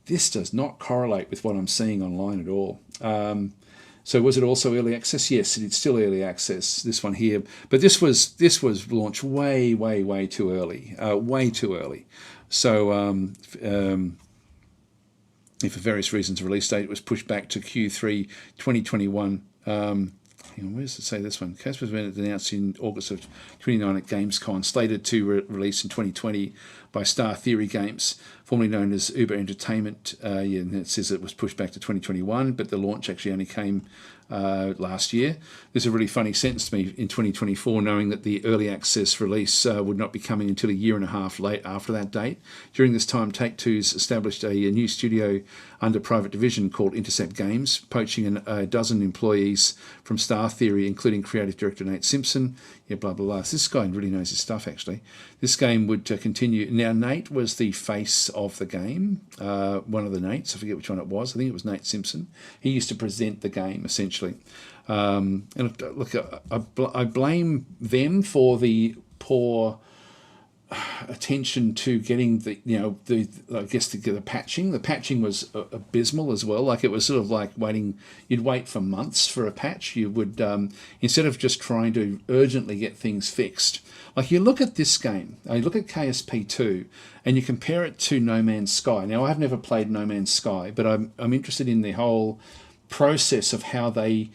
A: this does not correlate with what I'm seeing online at all. So was it also early access? Yes, it's still early access, this one here. But this was launched way too early, way too early. So if for various reasons, the release date was pushed back to Q3 2021. Where does it say this one? KSP was announced in August of 2029 at Gamescom, slated to release in 2020 by Star Theory Games, formerly known as Uber Entertainment. And it says it was pushed back to 2021, but the launch actually only came last year. There's a really funny sentence to me in 2024, knowing that the early access release would not be coming until a year and a half late after that date. During this time, Take-Two's established a new studio under private division called Intercept Games, poaching a dozen employees from Star Theory, including creative director Nate Simpson. Yeah, blah, blah, blah. So this guy really knows his stuff, actually. This game would continue. Now, Nate was the face of the game, one of the Nates. I forget which one it was. I think it was Nate Simpson. He used to present the game, essentially. And look, I blame them for the poor attention to getting the the patching. The patching was abysmal as well. Like, it was sort of like you'd wait for months for a patch. You would instead of just trying to urgently get things fixed. Like, you look at this game, you look at KSP2, and you compare it to No Man's Sky. Now, I've never played No Man's Sky, but I'm interested in the whole process of how they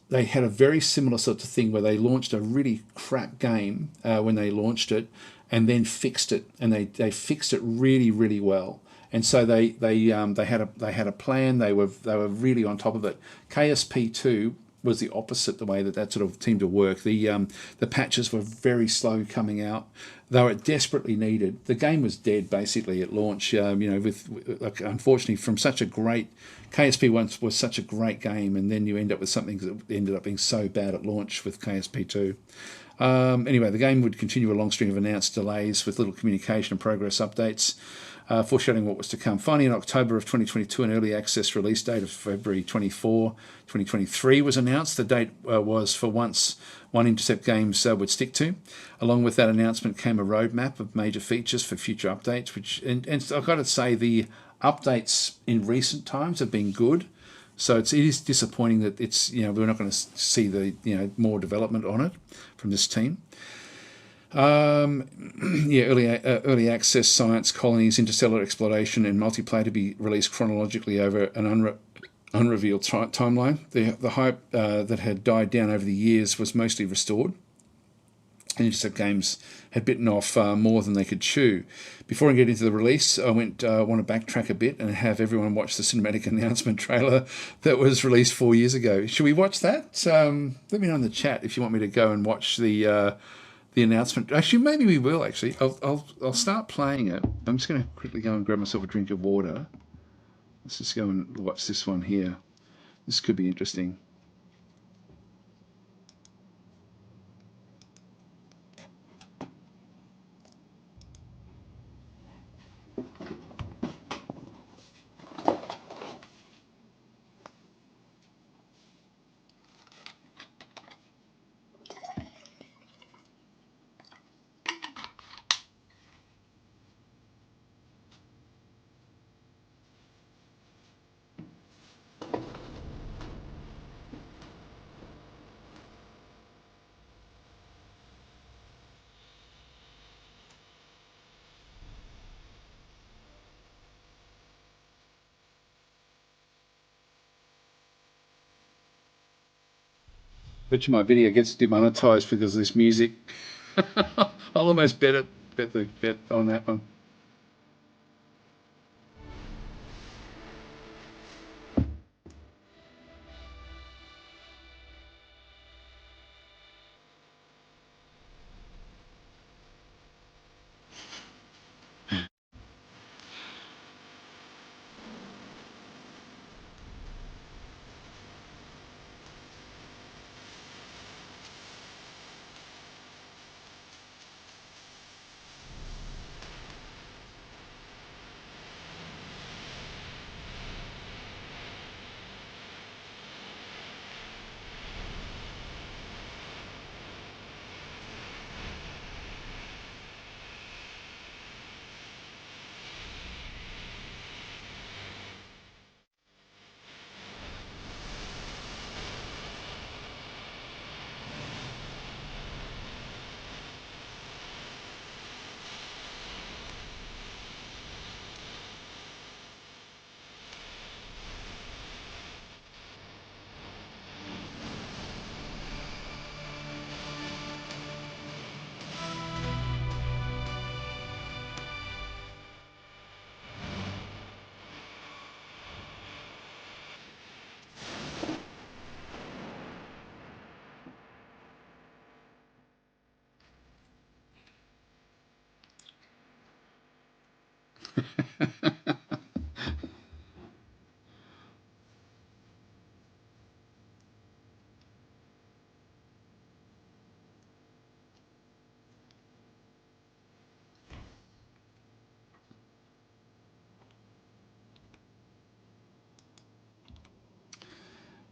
A: had a very similar sort of thing where they launched a really crap game when they launched it, and then fixed it, and they fixed it really, really well. And so they had a plan. They were really on top of it. KSP2 was the opposite, the way that sort of seemed to work. The patches were very slow coming out. They were desperately needed. The game was dead basically at launch. With unfortunately, from such a great KSP once was such a great game, and then you end up with something that ended up being so bad at launch with KSP2. Anyway, the game would continue a long string of announced delays with little communication and progress updates, foreshadowing what was to come. Finally, in October of 2022, an early access release date of February 24, 2023 was announced. The date was, for once, one Intercept Games would stick to. Along with that announcement came a roadmap of major features for future updates, and I've got to say, the updates in recent times have been good. So it is disappointing that we're not going to see the more development on it from this team. Early access, science, colonies, interstellar exploration, and multiplayer to be released chronologically over an unrevealed timeline. The hype that had died down over the years was mostly restored. And Intercept Games had bitten off more than they could chew. Before I get into the release, I want to backtrack a bit and have everyone watch the cinematic announcement trailer that was released 4 years ago. Should we watch that? Let me know in the chat if you want me to go and watch the announcement. Actually, maybe we will. Actually, I'll start playing it. I'm just going to quickly go and grab myself a drink of water. Let's just go and watch this one here. This could be interesting. Bet you my video gets demonetized because of this music. I'll almost bet on that one.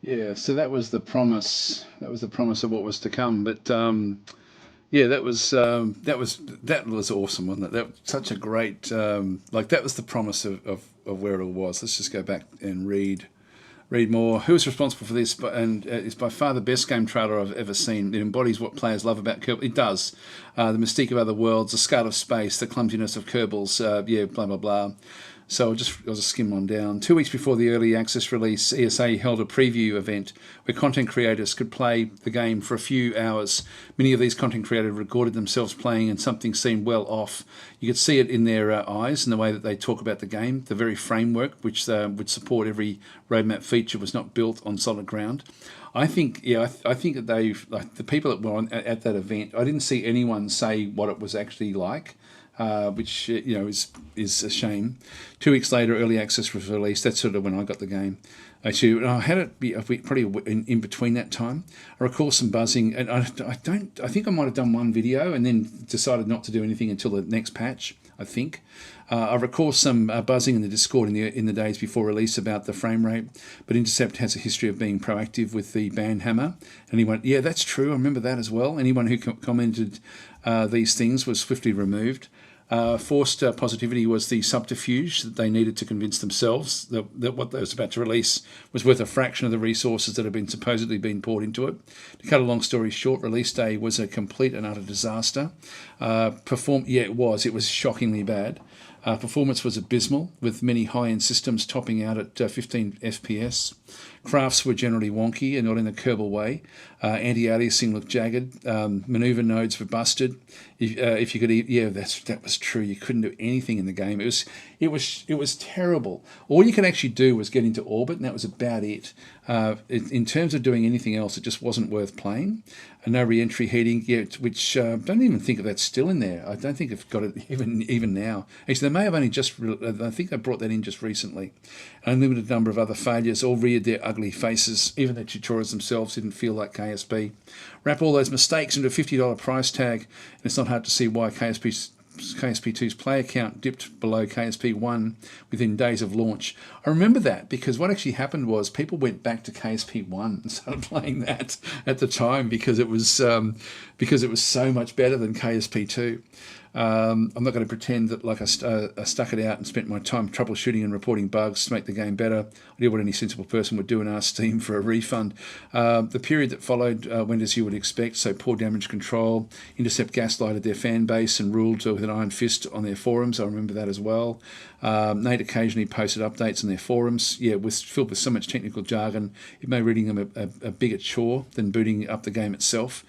A: Yeah, so that was the promise. That was the promise of what was to come. But yeah, that was awesome, wasn't it? That was such a great like that was the promise of where it all was. Let's just go back and read more. Who was responsible for this? And it's by far the best game trailer I've ever seen. It embodies what players love about Kerbal. It does. The mystique of other worlds, the scale of space, the clumsiness of Kerbal's, yeah, blah, blah, blah. So I'll just skim on down. 2 weeks before the early access release, ESA held a preview event where content creators could play the game for a few hours. Many of these content creators recorded themselves playing, and something seemed well off. You could see it in their eyes and the way that they talk about the game. The very framework which would support every roadmap feature was not built on solid ground. I think, yeah, I think that the people that were at that event, I didn't see anyone say what it was actually like. Which is a shame. 2 weeks later, early access was released. That's sort of when I got the game. Actually, I had it be probably in between that time. I recall some buzzing, and I think I might have done one video and then decided not to do anything until the next patch. I think. I recall some buzzing in the Discord in the days before release about the frame rate, but Intercept has a history of being proactive with the ban hammer. And he went, yeah, that's true. I remember that as well. Anyone who commented these things was swiftly removed. Forced positivity was the subterfuge that they needed to convince themselves that what they was about to release was worth a fraction of the resources that had been supposedly been poured into it. To cut a long story short, release day was a complete and utter disaster. It was shockingly bad. Performance was abysmal, with many high-end systems topping out at 15 FPS. Crafts were generally wonky and not in the Kerbal way. Anti-aliasing looked jagged. Maneuver nodes were busted. If you could, that was true. You couldn't do anything in the game. It was terrible. All you could actually do was get into orbit, and that was about it. In terms of doing anything else, it just wasn't worth playing. No re-entry heating, which don't even think of that still in there. I don't think I've got it even now. Actually, they may have only I think they brought that in just recently. An unlimited number of other failures all reared their ugly faces. Even the tutorials themselves didn't feel like KSP. Wrap all those mistakes into a $50 price tag, and it's not hard to see why KSP2's player count dipped below KSP1 within days of launch. I remember that because what actually happened was people went back to KSP1 and started playing that at the time because it was so much better than KSP2. I'm not going to pretend that I stuck it out and spent my time troubleshooting and reporting bugs to make the game better. I did what any sensible person would do and ask Steam for a refund. The period that followed went as you would expect, so poor damage control. Intercept gaslighted their fan base and ruled with an iron fist on their forums. I remember that as well. Nate occasionally posted updates on their forums, filled with so much technical jargon, it made reading them a bigger chore than booting up the game itself.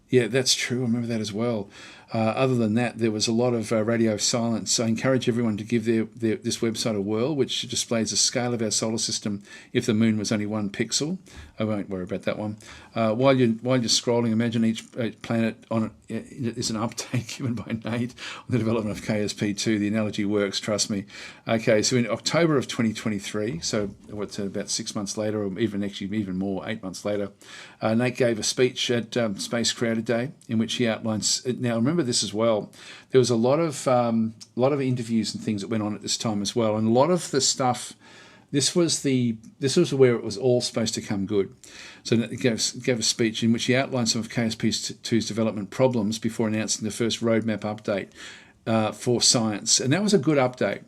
A: Yeah, that's true. I remember that as well. Other than that, there was a lot of radio silence. I encourage everyone to give this website a whirl, which displays the scale of our solar system if the moon was only 1 pixel. I won't worry about that one. While you're scrolling, imagine each planet on it is an update given by Nate on the development of KSP2. The analogy works, trust me. Okay, so in October of 2023, so what's about 6 months later, or even more, 8 months later, Nate gave a speech at Space Creator Day in which he outlines. Now, remember this as well. There was a lot of interviews and things that went on at this time as well, and a lot of the stuff. This was where it was all supposed to come good. So he gave a speech in which he outlined some of KSP2's development problems before announcing the first roadmap update for science, and that was a good update,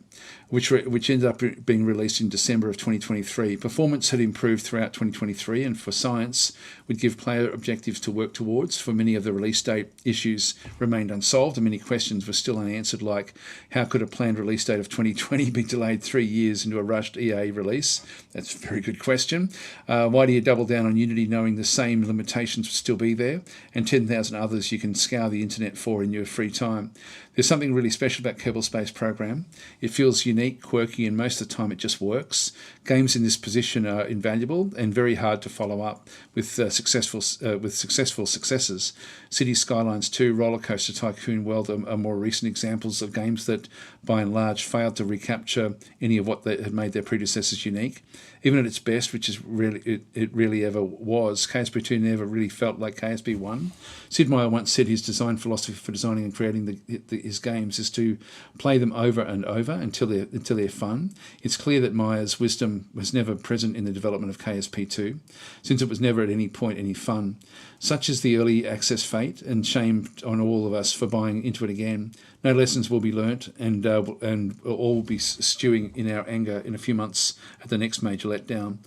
A: which ended up being released in December of 2023. Performance had improved throughout 2023, and for science, would give player objectives to work towards. For many of the release date issues remained unsolved, and many questions were still unanswered, like how could a planned release date of 2020 be delayed 3 years into a rushed EA release? That's a very good question. Why do you double down on Unity knowing the same limitations will still be there, and 10,000 others you can scour the internet for in your free time? There's something really special about Kerbal Space Program. It feels feels unique, quirky, and most of the time it just works. Games in this position are invaluable and very hard to follow up with successful successes. City Skylines 2, Roller Coaster Tycoon World are more recent examples of games that, by and large, failed to recapture any of what had made their predecessors unique. Even at its best, which is it really ever was, KSP2 never really felt like KSP1. Sid Meier once said his design philosophy for designing and creating his games is to play them over and over until they're fun. It's clear that Meier's wisdom was never present in the development of KSP2, since it was never at any point any fun. Such is the early access fate, and shame on all of us for buying into it again. No lessons will be learnt, and all will be stewing in our anger in a few months at the next major letdown.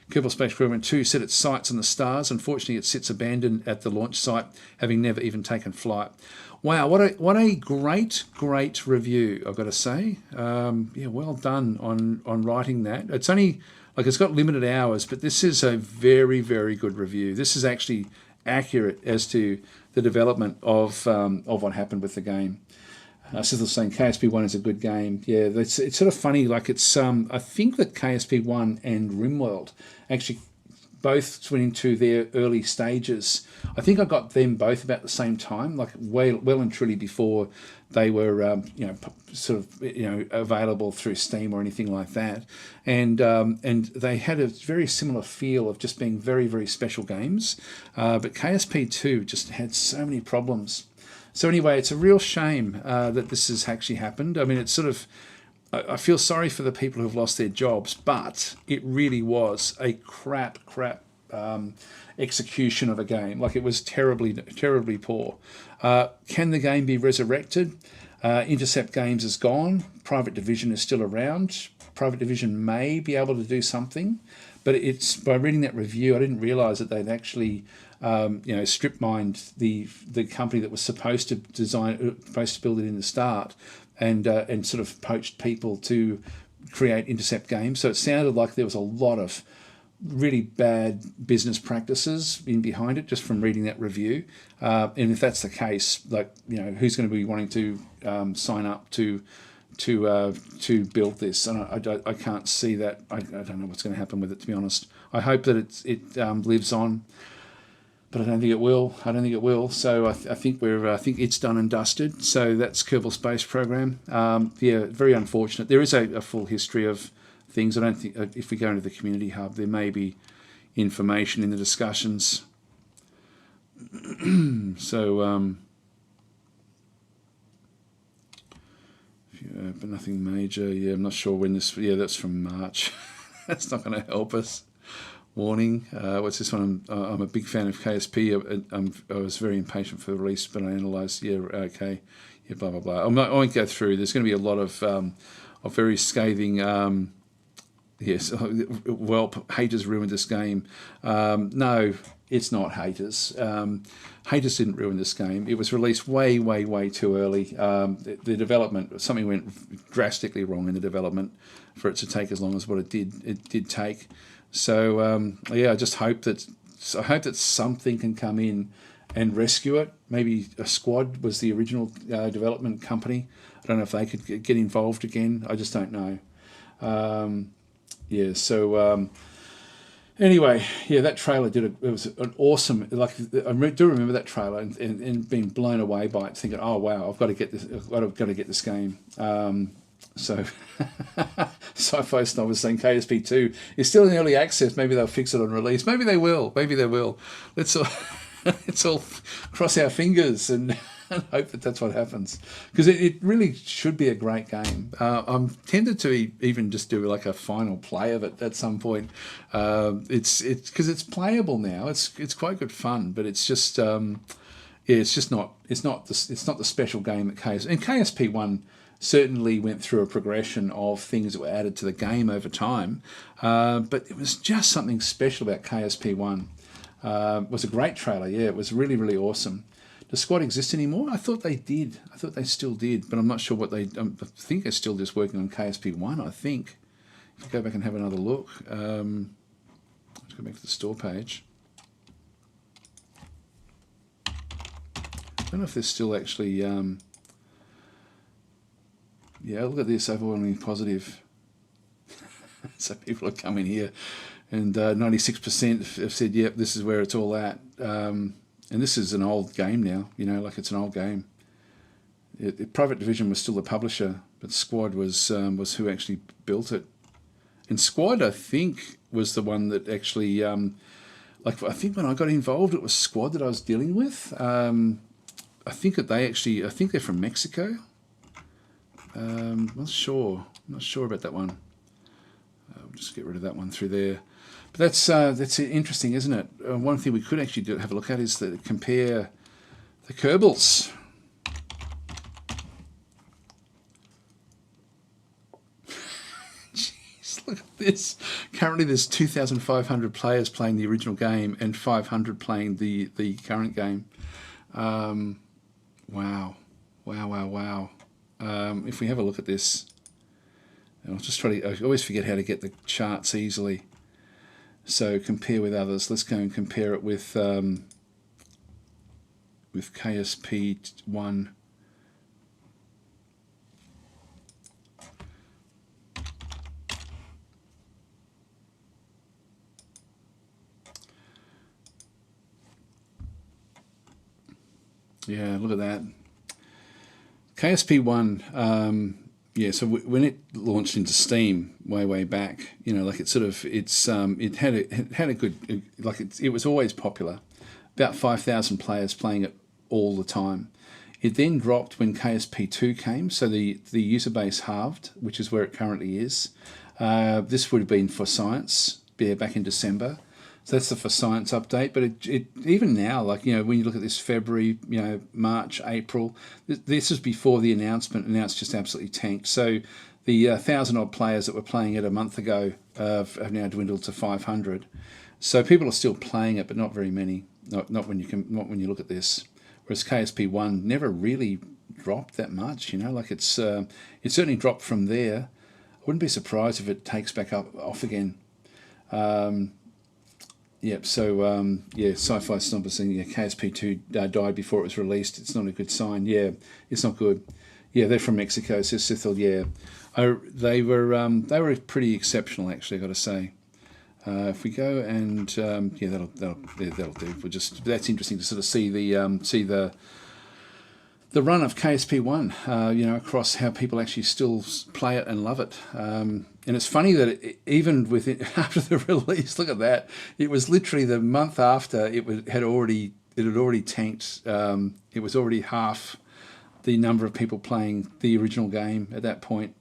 A: Kerbal Space Program 2 set its sights on the stars. Unfortunately, it sits abandoned at the launch site, having never even taken flight. Wow, what a great review, I've got to say. Yeah, well done on writing that. It's only, like, it's got limited hours, but this is a very, very good review. This is actually accurate as to the development of what happened with the game. Sizzle's saying KSP1 is a good game. Yeah, it's sort of funny. Like, it's I think that KSP1 and RimWorld actually both went into their early stages. I think I got them both about the same time, like well and truly before they were available through Steam or anything like that. And they had a very similar feel of just being very, very special games. But KSP2 just had so many problems. So anyway, it's a real shame that this has actually happened. I mean, it's sort of, I feel sorry for the people who've lost their jobs, but it really was a crap execution of a game. Like, it was terribly poor. Can the game be resurrected? Intercept Games is gone. Private Division is still around. Private Division may be able to do something, but it's, by reading that review, I didn't realise that they'd actually strip mined the company that was supposed to build it in the start, and sort of poached people to create Intercept Games. So it sounded like there was a lot of really bad business practices in behind it, just from reading that review. And if that's the case, like, who's going to be wanting to sign up to build this? And I can't see that. I don't know what's going to happen with it, to be honest. I hope that it lives on, but I don't think it will. So I think it's done and dusted. So that's Kerbal Space Program. Yeah, very unfortunate. There is a full history of things. I don't think, if we go into the community hub, there may be information in the discussions. So, but nothing major. Yeah, I'm not sure when this. Yeah, that's from March. That's not going to help us. Warning. What's this one? I'm a big fan of KSP. I was very impatient for the release, but I analysed. Yeah, okay. Yeah, blah blah blah. I won't go through. There's going to be a lot of very scathing. Yes, well, haters ruined this game. No, it's not haters. Haters didn't ruin this game. It was released way too early. The development, something went drastically wrong in the development for it to take as long as what it did. It did take. So yeah, I just hope that something can come in and rescue it. Maybe a Squad was the original development company. I don't know if they could get involved again. I just don't know. Yeah, so anyway, yeah, that trailer it was an awesome, like, I do remember that trailer and being blown away by it, thinking, oh wow, I've got to get this game. So Sci-Fi Snob was saying KSP2 is still in early access. Maybe they'll fix it on release. Maybe they will. Let's all cross our fingers and hope that that's what happens, because it really should be a great game. I'm tempted to even just do like a final play of it at some point. It's because it's playable now. It's quite good fun, but it's just it's not the special game that KSP1 certainly went through a progression of things that were added to the game over time, but it was just something special about KSP1. It was a great trailer. Yeah, it was really awesome. Does Squad exist anymore? I thought they did. I thought they still did, but I'm not sure what they. I think they're still just working on KSP1. I think. If you go back and have another look, let's go back to the store page. I don't know if they're still actually. Yeah, look at this, overwhelmingly positive. So people are coming here, and 96% have said, yep, this is where it's all at. And this is an old game now, you know, like it's an old game. Private Division was still the publisher, but Squad was who actually built it. And Squad, I think, was the one that actually, like I think when I got involved, it was Squad that I was dealing with. I think that I think they're from Mexico. Not sure about that one. We'll just get rid of that one through there. But that's interesting, isn't it? One thing we could actually have a look at is that compare the Kerbals. Jeez, look at this. Currently, there's 2,500 players playing the original game and 500 playing the current game. Wow. If we have a look at this, I'll just try to. I always forget how to get the charts easily. So compare with others. Let's go and compare it with KSP1. Yeah, look at that. KSP1, yeah. So when it launched into Steam way back, you know, like it had a good, like it was always popular. About 5,000 players playing it all the time. It then dropped when KSP2 came, so the user base halved, which is where it currently is. This would have been for Science, back in December. So that's the for Science update. But it even now, like, you know, when you look at this February, you know, March, April, this is before the announcement, and now it's just absolutely tanked. So the 1,000 odd players that were playing it a month ago have now dwindled to 500. So people are still playing it, but not very many. Not when you look at this. Whereas KSP1 never really dropped that much. You know, like it certainly dropped from there. I wouldn't be surprised if it takes back off again. Yep, so, yeah, Sci-Fi Stomper saying, yeah, KSP2 died before it was released. It's not a good sign. Yeah, it's not good. Yeah, they're from Mexico, so Sithil, yeah. They were pretty exceptional, actually, I've got to say. If we go and, yeah, that'll do. That's interesting to sort of see the run of KSP1, you know, across how people actually still play it and love it. And it's funny that even after the release, look at that, it was literally the month after it had already tanked. It was already half the number of people playing the original game at that point.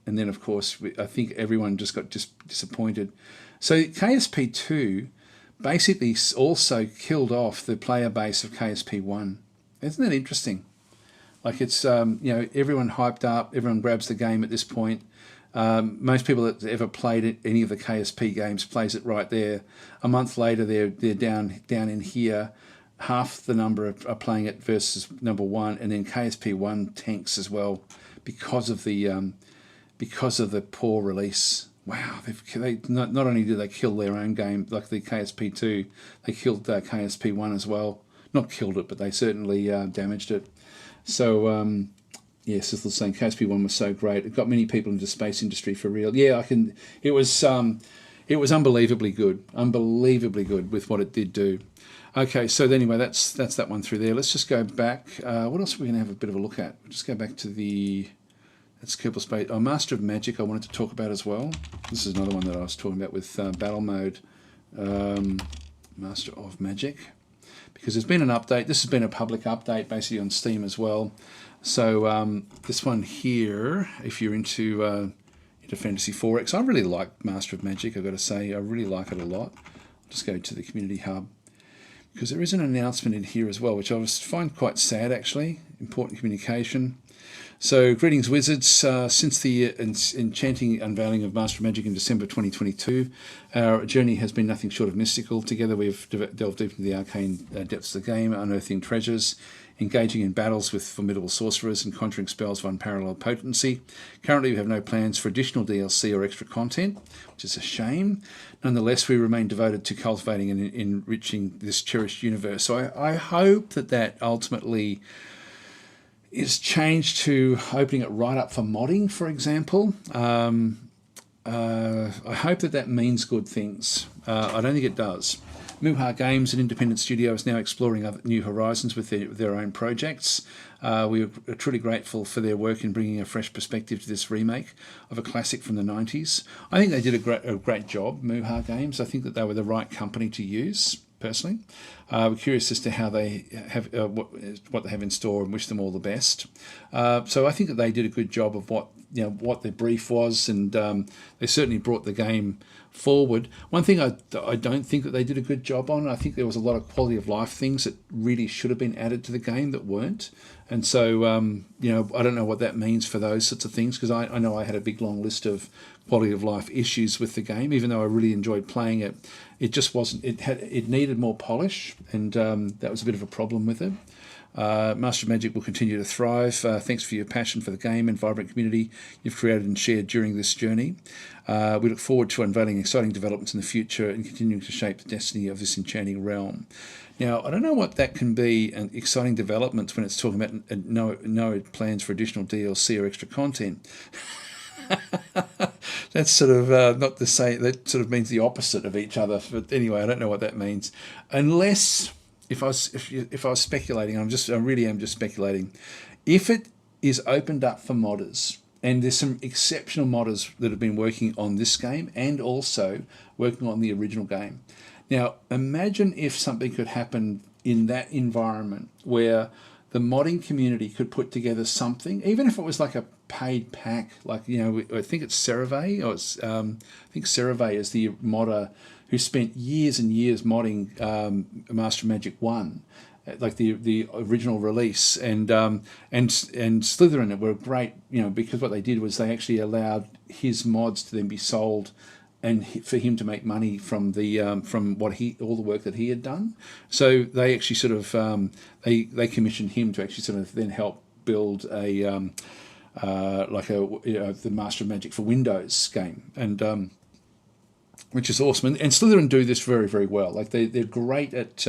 A: And then, of course, I think everyone just got disappointed. So KSP2 basically also killed off the player base of KSP1. Isn't that interesting? Like it's, you know, everyone hyped up, everyone grabs the game at this point. Most people that ever played any of the KSP games plays it right there. A month later, they're down in here. Half the number are playing it versus number one, and then KSP1 tanks as well because of the poor release. Wow, they not only did they kill their own game like the KSP2, they killed KSP1 as well. Not killed it, but they certainly damaged it. So. Yeah, Sithel's saying KSP1 was so great. It got many people into the space industry for real. Yeah, it was unbelievably good with what it did do. Okay, so anyway, that's that one through there. Let's just go back. What else are we going to have a bit of a look at? We'll just go back to that's Kerbal Space. Oh, Master of Magic I wanted to talk about as well. This is another one that I was talking about with Battle Mode. Master of Magic. Because there's been an update. This has been a public update basically on Steam as well. So this one here, if you're into Fantasy 4X, I really like Master of Magic, I've got to say. I really like it a lot. I'll just go to the Community Hub. Because there is an announcement in here as well, which I find quite sad actually. Important communication. So, greetings wizards. Since the enchanting unveiling of Master of Magic in December 2022, our journey has been nothing short of mystical. Together we've delved deep into the arcane depths of the game, unearthing treasures, engaging in battles with formidable sorcerers, and conjuring spells of unparalleled potency. Currently we have no plans for additional DLC or extra content, which is a shame. Nonetheless, we remain devoted to cultivating and enriching this cherished universe. So I hope that ultimately is changed to opening it right up for modding, for example. I hope that means good things. I don't think it does. Muha Games, an independent studio, is now exploring other new horizons with their own projects. We are truly grateful for their work in bringing a fresh perspective to this remake of a classic from the 90s. I think they did a great job, Muha Games. I think that they were the right company to use, personally. We're curious as to how they have what they have in store, and wish them all the best. So I think that they did a good job of what their brief was, and they certainly brought the game forward. One thing I don't think that they did a good job on, I think there was a lot of quality of life things that really should have been added to the game that weren't. And so, I don't know what that means for those sorts of things, because I know I had a big long list of quality of life issues with the game. Even though I really enjoyed playing it, it just wasn't. It needed more polish, and that was a bit of a problem with it. Master of Magic will continue to thrive. Thanks for your passion for the game and vibrant community you've created and shared during this journey. We look forward to unveiling exciting developments in the future and continuing to shape the destiny of this enchanting realm. Now, I don't know what that can be, and exciting developments, when it's talking about no plans for additional DLC or extra content. That's sort of not to say, that sort of means the opposite of each other. But anyway, I don't know what that means, unless if I was speculating. I really am just speculating. If it is opened up for modders, and there's some exceptional modders that have been working on this game and also working on the original game. Now, imagine if something could happen in that environment where the modding community could put together something, even if it was like a paid pack, like, I think it's Cerave, or I think Cerave is the modder who spent years and years modding Master of Magic 1, like the original release, and Slytherin were great, because what they did was they actually allowed his mods to then be sold, and for him to make money from all the work that he had done. So they actually sort of they commissioned him to actually sort of then help build the Master of Magic for Windows game, and which is awesome. And Slytherin do this very, very well. Like they're great at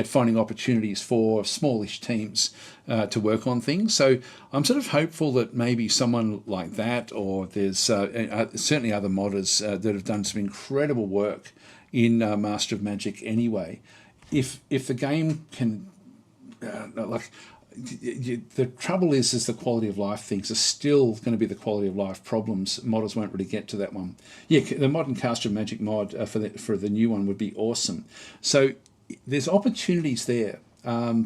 A: finding opportunities for smallish teams to work on things. So I'm sort of hopeful that maybe someone like that, or there's certainly other modders that have done some incredible work in Master of Magic anyway. If the game can the trouble is the quality of life things are still going to be the quality of life problems. Modders won't really get to that one. Yeah, the modern Caster of Magic mod for the new one would be awesome. So there's opportunities there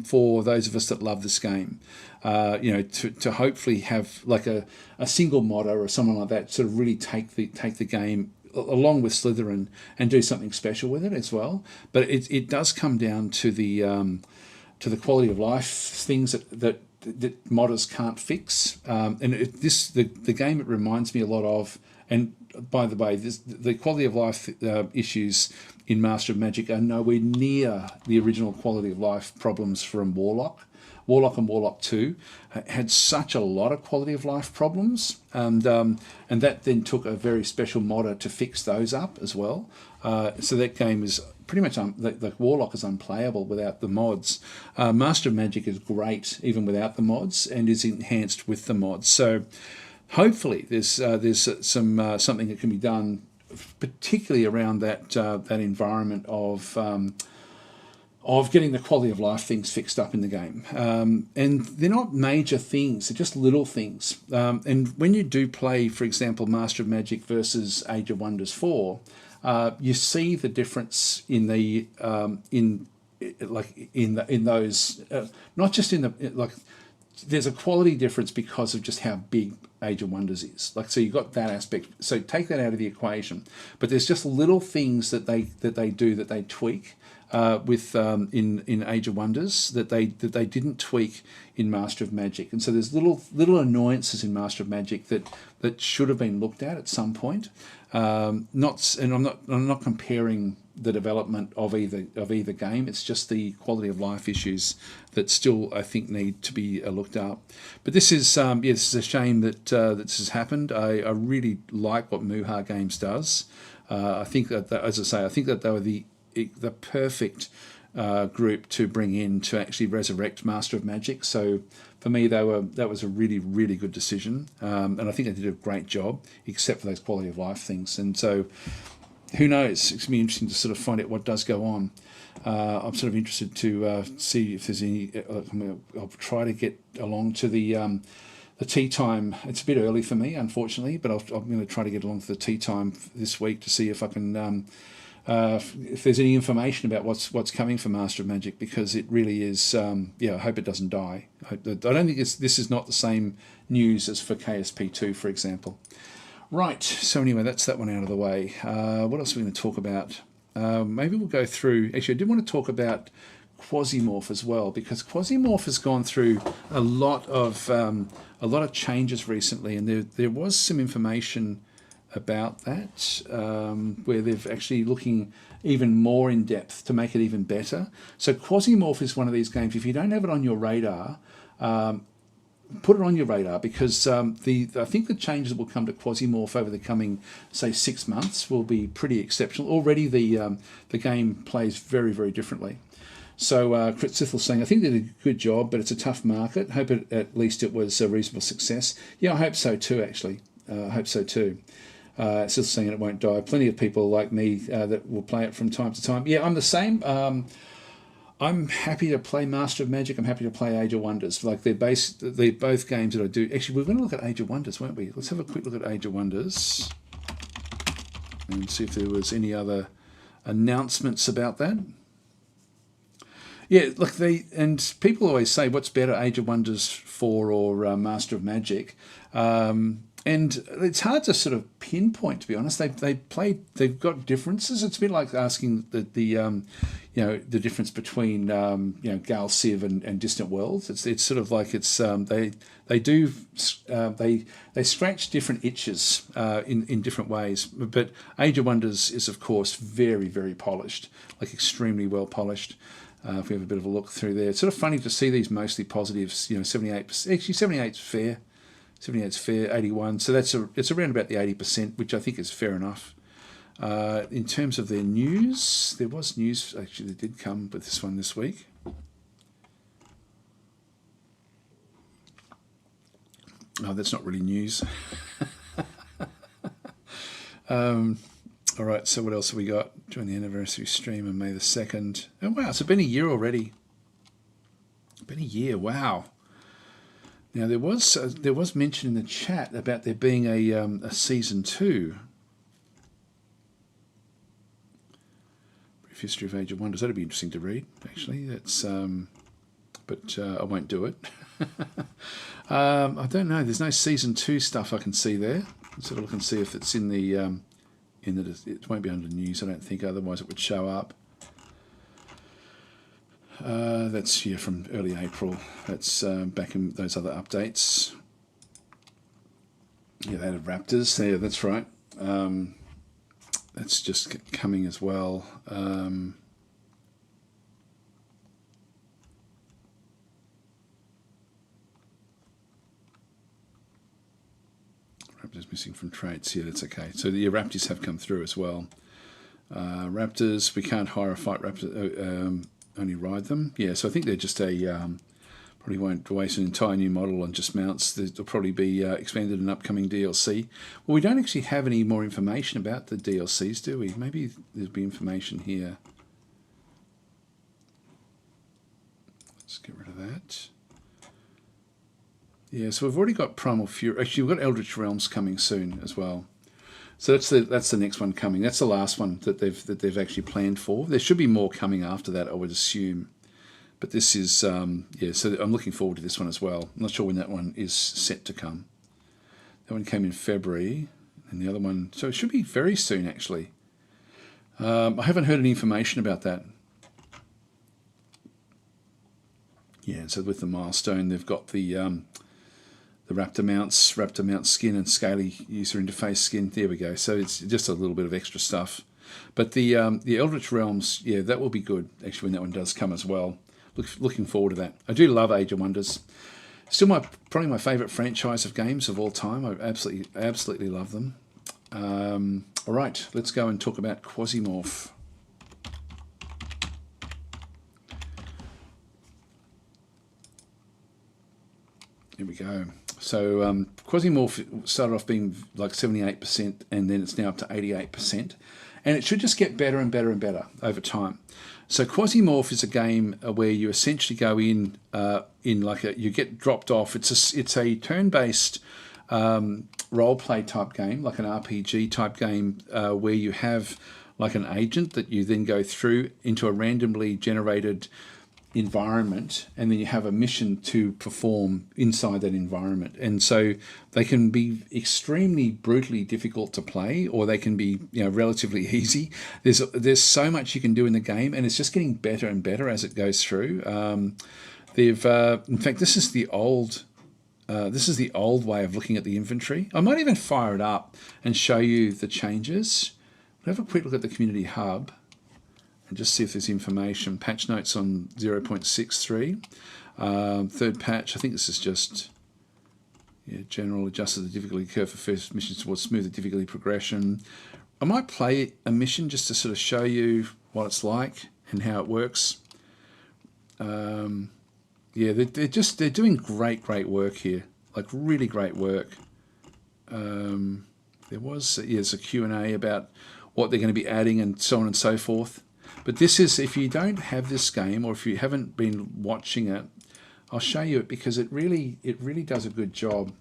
A: for those of us that love this game. To hopefully have like a single modder or someone like that sort of really take the game along with Slytherin and do something special with it as well. But it does come down to the quality of life things that modders can't fix. The game it reminds me a lot of, and by the way, the quality of life issues in Master of Magic are nowhere near the original quality of life problems from Warlock. Warlock and Warlock 2 had such a lot of quality of life problems, and that then took a very special modder to fix those up as well. So that game is pretty much the Warlock is unplayable without the mods. Master of Magic is great even without the mods, and is enhanced with the mods. So hopefully there's some something that can be done, particularly around that environment of getting the quality of life things fixed up in the game. And they're not major things, they're just little things. And when you do play, for example, Master of Magic versus Age of Wonders 4, you see the difference in the in those, not just in the there's a quality difference because of just how big Age of Wonders is. So you've got that aspect. So take that out of the equation. But there's just little things that they tweak with in Age of Wonders that they didn't tweak in Master of Magic. And so there's little annoyances in Master of Magic that should have been looked at some point. I'm not comparing the development of either game. It's just the quality of life issues that still, I think, need to be looked up. But this is this is a shame that this has happened. I really like what Muha Games does. I think that, as I say, I think that they were the perfect group to bring in to actually resurrect Master of Magic. So for me, that was a really, really good decision, and I think they did a great job, except for those quality of life things. And so, who knows? It's going to be interesting to sort of find out what does go on. I'm sort of interested to see if there's any. I'll try to get along to the tea time. It's a bit early for me, unfortunately, but I'm going to try to get along to the tea time this week to see if I can. If there's any information about what's coming for Master of Magic, because it really is. I hope it doesn't die. I don't think this is not the same news as for KSP2, for example. Right. So anyway, that's that one out of the way. What else are we going to talk about? Maybe we'll go through. Actually, I did want to talk about Quasimorph as well, because Quasimorph has gone through a lot of changes recently, and there was some information about that, where they're actually looking even more in depth to make it even better. So Quasimorph is one of these games, if you don't have it on your radar, put it on your radar, because I think the changes that will come to Quasimorph over the coming, say, 6 months will be pretty exceptional. Already the game plays very, very differently. So Crit Sithel saying, I think they did a good job, but it's a tough market. Hope at least it was a reasonable success. Yeah, I hope so too, actually. I hope so too. Still saying it won't die. Plenty of people like me that will play it from time to time. Yeah, I'm the same. I'm happy to play Master of Magic. I'm happy to play Age of Wonders. Like they're both games that I do. Actually, we're going to look at Age of Wonders, won't we? Let's have a quick look at Age of Wonders and see if there was any other announcements about that. Yeah, look, and people always say, what's better, Age of Wonders 4 or Master of Magic? And it's hard to sort of pinpoint, to be honest. They've got differences. It's a bit like asking the difference between Gal Civ and Distant Worlds. It's sort of like they scratch different itches in different ways. But Age of Wonders is, of course, very, very polished, like extremely well polished. If we have a bit of a look through there, it's sort of funny to see these mostly positives. 78%. Actually, 78's fair. 78's fair, 81. So it's around about the 80%, which I think is fair enough. In terms of their news, there was news actually that did come with this one this week. Oh, that's not really news. All right, so what else have we got? Join the anniversary stream on May the 2nd. Oh, wow, it's been a year already. Been a year, wow. Now, there was mention in the chat about there being a season 2. Brief history of Age of Wonders. That'd be interesting to read, actually. That's, but I won't do it. I don't know. There's no season 2 stuff I can see there. Let's have a look and see if it's in the. It won't be under news, I don't think. Otherwise, it would show up. That's here from early April. That's back in those other updates. Yeah, they had Raptors. Yeah, that's right. That's just coming as well. Raptors missing from traits. Yeah, that's okay. So the Raptors have come through as well. Raptors, we can't hire a fight Raptor. Only ride them. Yeah, so I think they're just probably won't waste an entire new model on just mounts. They'll probably be expanded in upcoming DLC. Well, we don't actually have any more information about the DLCs, do we? Maybe there'll be information here. Let's get rid of that. Yeah, so we've already got Primal Fury. Actually, we've got Eldritch Realms coming soon as well. So that's the next one coming. That's the last one that they've actually planned for. There should be more coming after that, I would assume. But this is So I'm looking forward to this one as well. I'm not sure when that one is set to come. That one came in February, and the other one. So it should be very soon, actually. I haven't heard any information about that. Yeah, so with the milestone, they've got the Raptor mount skin and scaly user interface skin. There we go. So it's just a little bit of extra stuff. But the Eldritch Realms, yeah, that will be good, actually, when that one does come as well. Looking forward to that. I do love Age of Wonders. Still probably my favourite franchise of games of all time. I absolutely love them. All right, let's go and talk about Quasimorph. Here we go. So Quasimorph started off being like 78%, and then it's now up to 88%. And it should just get better and better and better over time. So Quasimorph is a game where you essentially go in like you get dropped off. It's a turn-based role play type game, like an RPG type game, where you have like an agent that you then go through into a randomly generated environment, and then you have a mission to perform inside that environment. And so they can be extremely brutally difficult to play, or they can be, you know, relatively easy. There's so much you can do in the game, and it's just getting better and better as it goes through. In fact, this is the old way of looking at the inventory. I might even fire it up and show you the changes. We'll have a quick look at the community hub and just see if there's information. Patch notes on 0.63. Third patch, I think this is just general, adjusted the difficulty curve for first missions towards smoother difficulty progression. I might play a mission just to sort of show you what it's like and how it works. They're doing great work here, like really great work. There's a Q&A about what they're going to be adding and so on and so forth. But this is, if you don't have this game, or if you haven't been watching it, I'll show you it, because it really does a good job.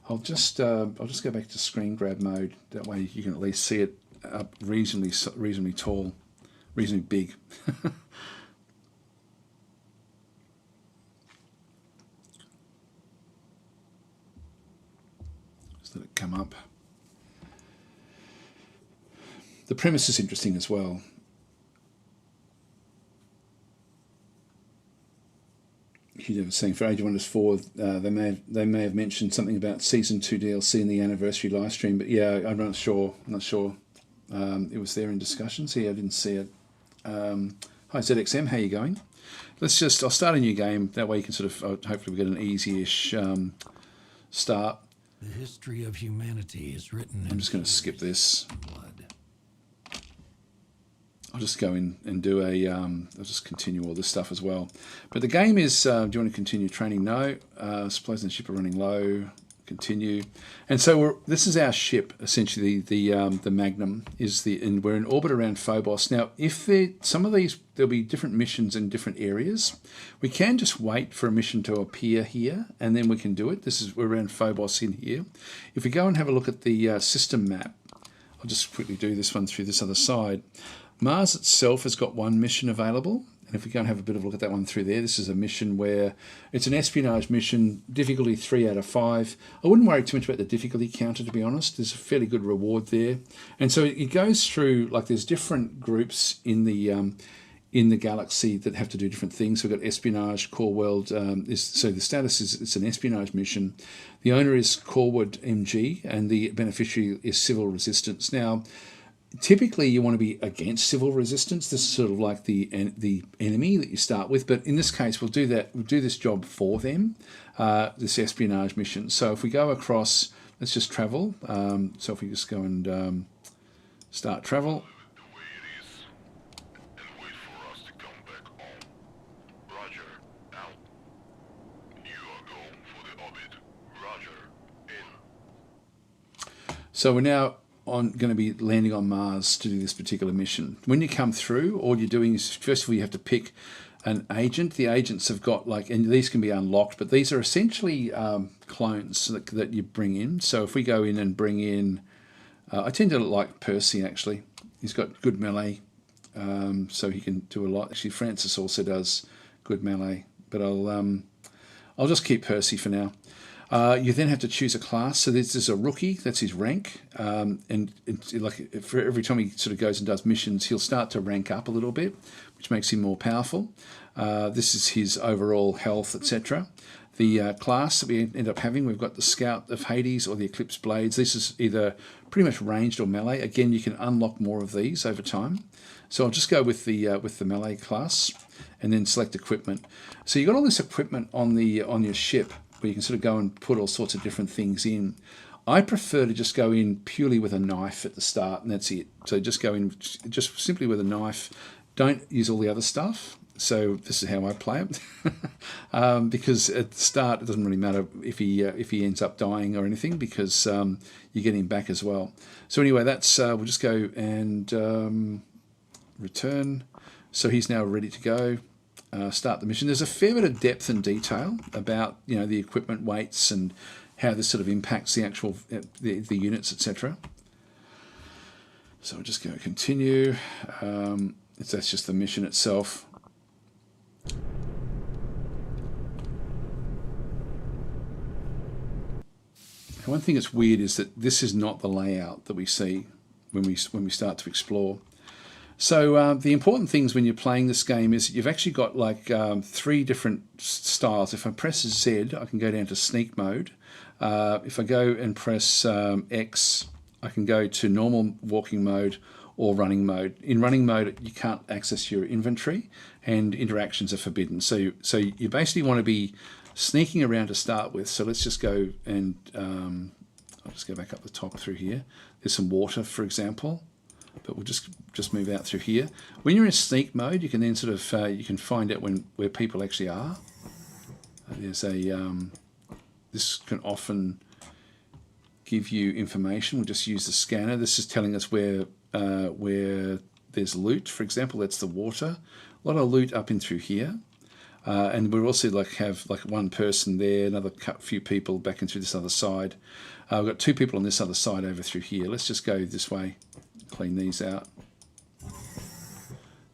A: I'll just go back to screen grab mode. That way you can at least see it up reasonably tall, reasonably big. Just let it come up. The premise is interesting as well. You were saying for Age of Wonders 4, they may have mentioned something about Season 2 DLC in the anniversary live stream, but yeah, I'm not sure. It was there in discussions. Yeah, I didn't see it. Hi ZXM, how you going? I'll start a new game. That way you can sort of hopefully we get an easy-ish start.
B: The history of humanity is written.
A: I'm just going to skip this.
B: Blood.
A: I'll just go in and do I'll just continue all this stuff as well. But the game is, do you want to continue training? No. Supplies and ship are running low. Continue. And so this is our ship, essentially. The Magnum and we're in orbit around Phobos. Now, some of these, there'll be different missions in different areas. We can just wait for a mission to appear here, and then we can do it. We're around Phobos in here. If we go and have a look at the system map, I'll just quickly do this one through this other side. Mars itself has got one mission available, and if we go and have a bit of a look at that one through there, this is a mission where it's an espionage mission, difficulty 3 out of 5. I wouldn't worry too much about the difficulty counter, to be honest. There's a fairly good reward there. And so it goes through, like there's different groups in the galaxy that have to do different things. We've got espionage, core world. So the status is it's an espionage mission. The owner is Corwood MG, and the beneficiary is civil resistance. Now, typically you want to be against civil resistance. This is sort of like the enemy that you start with, but in this case we'll do this job for them, this espionage mission. So if we go across, let's just travel. So if we just go and start travel. So we're now going to be landing on Mars to do this particular mission. When you come through, all you're doing is, first of all, you have to pick an agent. The agents have got and these can be unlocked, but these are essentially clones that you bring in. So if we go in and bring in, I tend to like Percy actually. He's got good melee, so he can do a lot. Actually, Francis also does good melee, but I'll just keep Percy for now. You then have to choose a class. So this is a rookie, that's his rank, and it's like for every time he sort of goes and does missions, he'll start to rank up a little bit, which makes him more powerful. This is his overall health, etc. The class that we end up having, we've got the Scout of Hades or the Eclipse Blades. This is either pretty much ranged or melee. Again, you can unlock more of these over time. So I'll just go with the melee class and then select equipment. So you've got all this equipment on your ship, where you can sort of go and put all sorts of different things in. I prefer to just go in purely with a knife at the start, and that's it. So just go in just simply with a knife. Don't use all the other stuff. So this is how I play it, because at the start it doesn't really matter if he ends up dying or anything, because you get him back as well. So anyway, that's we'll just go and return. So he's now ready to go. Start the mission. There's a fair bit of depth and detail about the equipment weights and how this sort of impacts the actual the units, etc. So we'll just go continue. That's just the mission itself. And one thing that's weird is that this is not the layout that we see when we start to explore. So the important things when you're playing this game is you've actually got like 3 different styles. If I press Z, I can go down to sneak mode. If I go and press X, I can go to normal walking mode or running mode. In running mode, you can't access your inventory and interactions are forbidden. So you basically want to be sneaking around to start with. So let's just go and I'll just go back up the top through here. There's some water, for example, but we'll just move out through here. When you're in sneak mode, you can then sort of you can find out where people actually are. There's this can often give you information. We'll just use the scanner. This is telling us where there's loot, for example. That's the water. A lot of loot up in through here. And we'll also have one person there, another few people back in through this other side. We've got 2 people on this other side over through here. Let's just go this way, clean these out.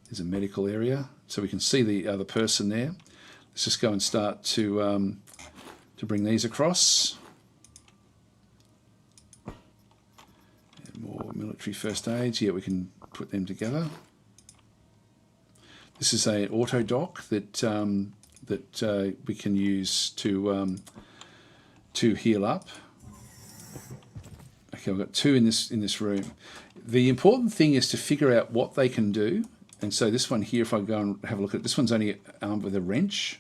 A: There's a medical area, so we can see the other person there. Let's just go and start to bring these across. And more military first aids. Yeah, we can put them together. This is an auto dock that we can use to heal up. Okay, we've got 2 in this room. The important thing is to figure out what they can do. And so this one here, if I go and have a look at it, this one's only armed with a wrench,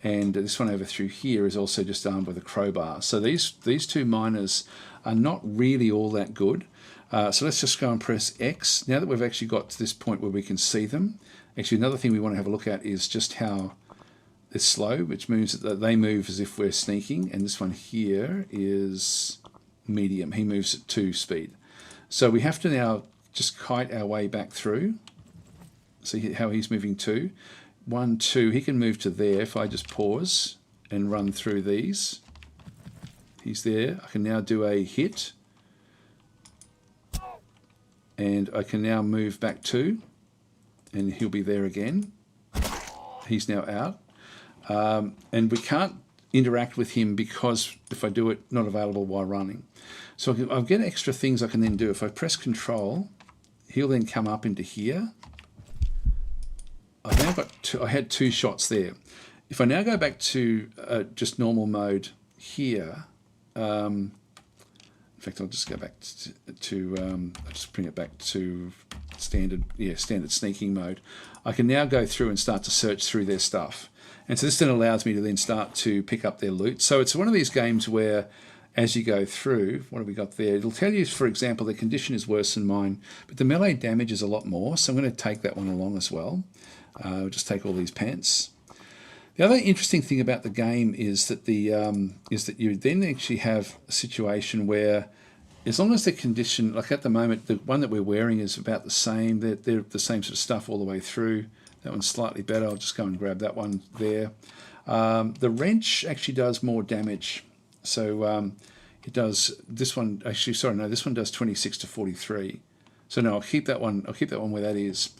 A: and this one over through here is also just armed with a crowbar. So these 2 miners are not really all that good. So let's just go and press X. Now that we've actually got to this point where we can see them. Actually, another thing we want to have a look at is just how they're slow, which means that they move as if we're sneaking, and this one here is medium. He moves at 2 speed. So we have to now just kite our way back through. See how he's moving 2. 1, 2, he can move to there. If I just pause and run through these, he's there. I can now do a hit, and I can now move back 2. And he'll be there again. He's now out. And we can't interact with him because if I do it, not available while running. So I'll get extra things I can then do. If I press Control, he'll then come up into here. I've now got I had 2 shots there. If I now go back to just normal mode here, in fact, I'll just go back to I'll just bring it back to standard sneaking mode. I can now go through and start to search through their stuff. And so this then allows me to then start to pick up their loot. So it's one of these games where as you go through, what have we got there? It'll tell you, for example, the condition is worse than mine, but the melee damage is a lot more. So I'm going to take that one along as well. We'll just take all these pants. The other interesting thing about the game is that you then actually have a situation where, as long as the condition, like at the moment, the one that we're wearing is about the same. They're the same sort of stuff all the way through. That one's slightly better. I'll just go and grab that one there. The wrench actually does more damage. So it does this one. Actually, sorry, no, this one does 26 to 43. So no, I'll keep that one. I'll keep that one where that is.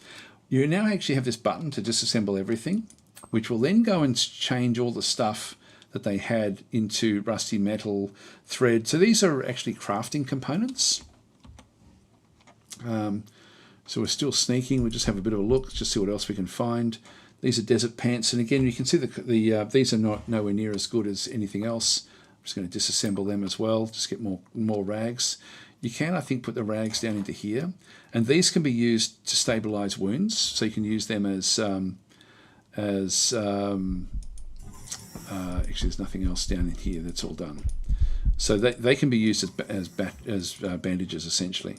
A: You now actually have this button to disassemble everything, which will then go and change all the stuff that they had into rusty metal, thread. So these are actually crafting components. So we're still sneaking. We'll just have a bit of a look, just see what else we can find. These are desert pants, and again, you can see these are nowhere near as good as anything else. I'm just going to disassemble them as well, just get more rags. You can, I think, put the rags down into here, and these can be used to stabilize wounds. So you can use them actually, there's nothing else down in here. That's all done. So they can be used as bandages, essentially.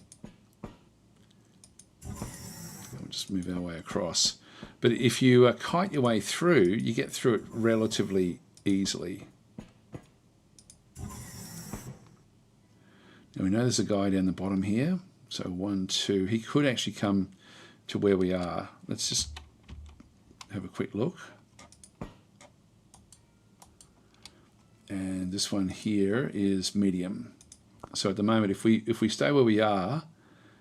A: We'll just move our way across. But if you kite your way through, you get through it relatively easily. Now we know there's a guy down the bottom here. So 1, 2, he could actually come to where we are. Let's just have a quick look. And this one here is medium. So at the moment, if we stay where we are,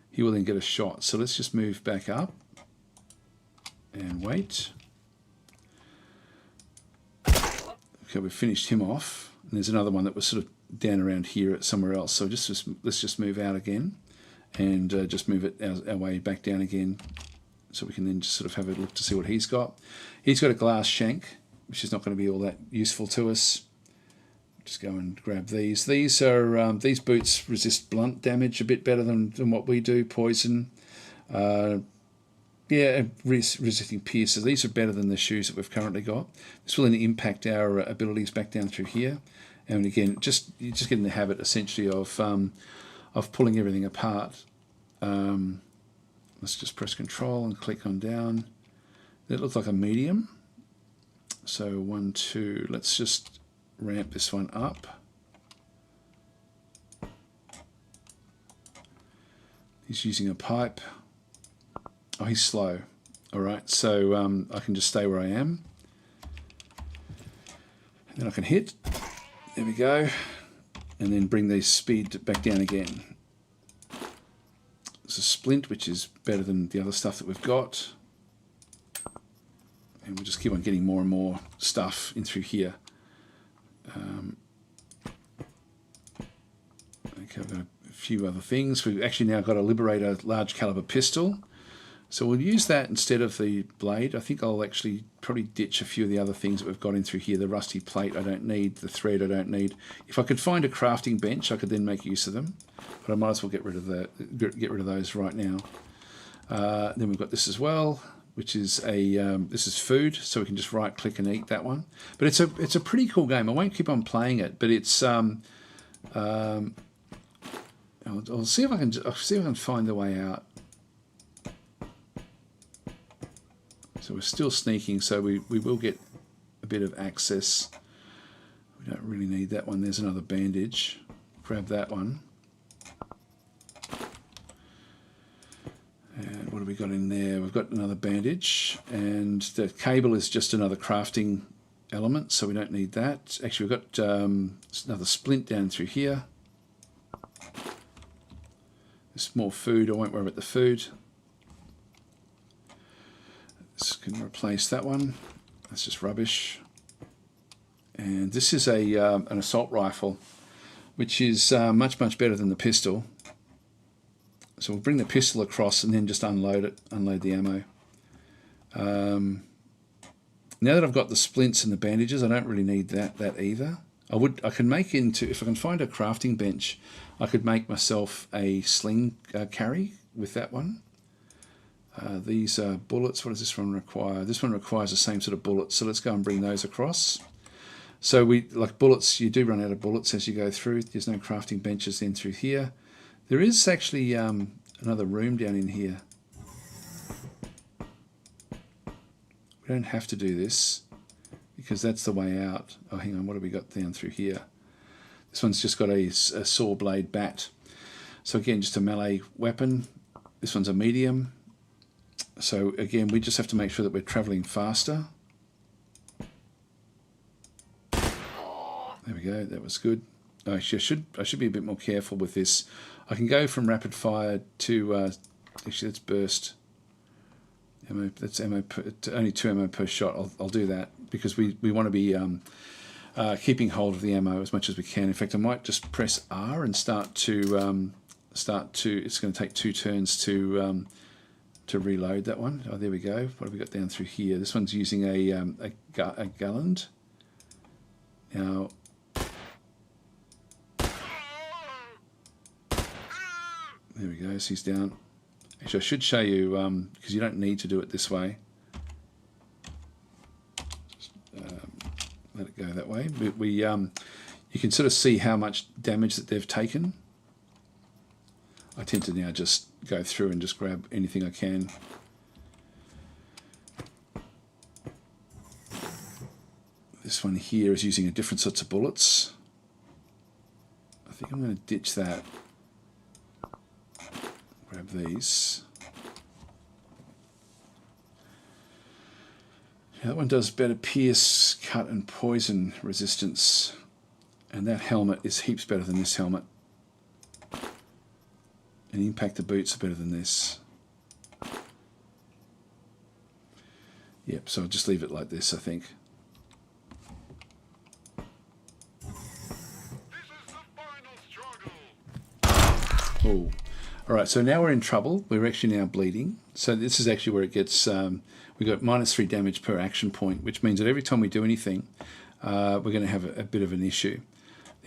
A: he will then get a shot. So let's just move back up and wait. Okay, we've finished him off. And there's another one that was sort of down around here at somewhere else. So let's just move out again and just move it our way back down again, so we can then just sort of have a look to see what he's got. He's got a glass shank, which is not going to be all that useful to us. Just go and grab these. These are these boots resist blunt damage a bit better than what we do. Poison, yeah, resisting pierce. So these are better than the shoes that we've currently got. This will then impact our abilities back down through here. And again, you just get in the habit essentially of pulling everything apart. Let's just press Control and click on down. That looks like a medium. So 1, 2. Let's just ramp this one up. He's using a pipe. Oh, he's slow. All right, so I can just stay where I am. And then I can hit. There we go. And then bring the speed back down again. There's a splint, which is better than the other stuff that we've got. And we'll just keep on getting more and more stuff in through here. Okay, I've got a few other things. We've actually now got a Liberator large caliber pistol. So we'll use that instead of the blade. I think I'll actually probably ditch a few of the other things that we've got in through here. The rusty plate I don't need, the thread I don't need. If I could find a crafting bench, I could then make use of them. But I might as well get rid of those right now. Then we've got this as well, which is this is food, so we can just right click and eat that one. But it's a pretty cool game. I won't keep on playing it, but it's I'll see if I can find the way out. So we're still sneaking, so we will get a bit of access. We don't really need that one. There's another bandage. Grab that one. And what have we got in there? We've got another bandage, and the cable is just another crafting element, so we don't need that. Actually, we've got another splint down through here. There's more food. I won't worry about the food. This can replace that one. That's just rubbish. And this is an assault rifle, which is much better than the pistol. So we'll bring the pistol across and then just unload the ammo. Now that I've got the splints and the bandages, I don't really need that either. I can make if I can find a crafting bench, I could make myself a sling carry with that one. These bullets, what does this one require? This one requires the same sort of bullets, so let's go and bring those across. So like bullets, you do run out of bullets as you go through. There's no crafting benches then through here. There is actually another room down in here. We don't have to do this because that's the way out. Oh, hang on, what have we got down through here? This one's just got a saw blade bat. So again, just a melee weapon. This one's a medium. So again, we just have to make sure that we're traveling faster. There we go, that was good. I should be a bit more careful with this. I can go from rapid fire to actually let's burst ammo. That's ammo only 2 ammo per shot. I'll do that because we want to be keeping hold of the ammo as much as we can. In fact, I might just press R and start to. It's going to take 2 turns to reload that one. Oh, there we go. What have we got down through here? This one's using a Galland. Now. There we go, so he's down. Actually, I should show you, because you don't need to do it this way. Just, let it go that way. You can sort of see how much damage that they've taken. I tend to now just go through and just grab anything I can. This one here is using a different sorts of bullets. I think I'm going to ditch that. Grab these. Yeah, that one does better pierce, cut and poison resistance. And that helmet is heaps better than this helmet. And impact the boots are better than this. Yep, so I'll just leave it like this, I think. Oh, all right. So now we're in trouble. We're actually now bleeding. So this is actually where it gets. We got -3 damage per action point, which means that every time we do anything, we're going to have a bit of an issue.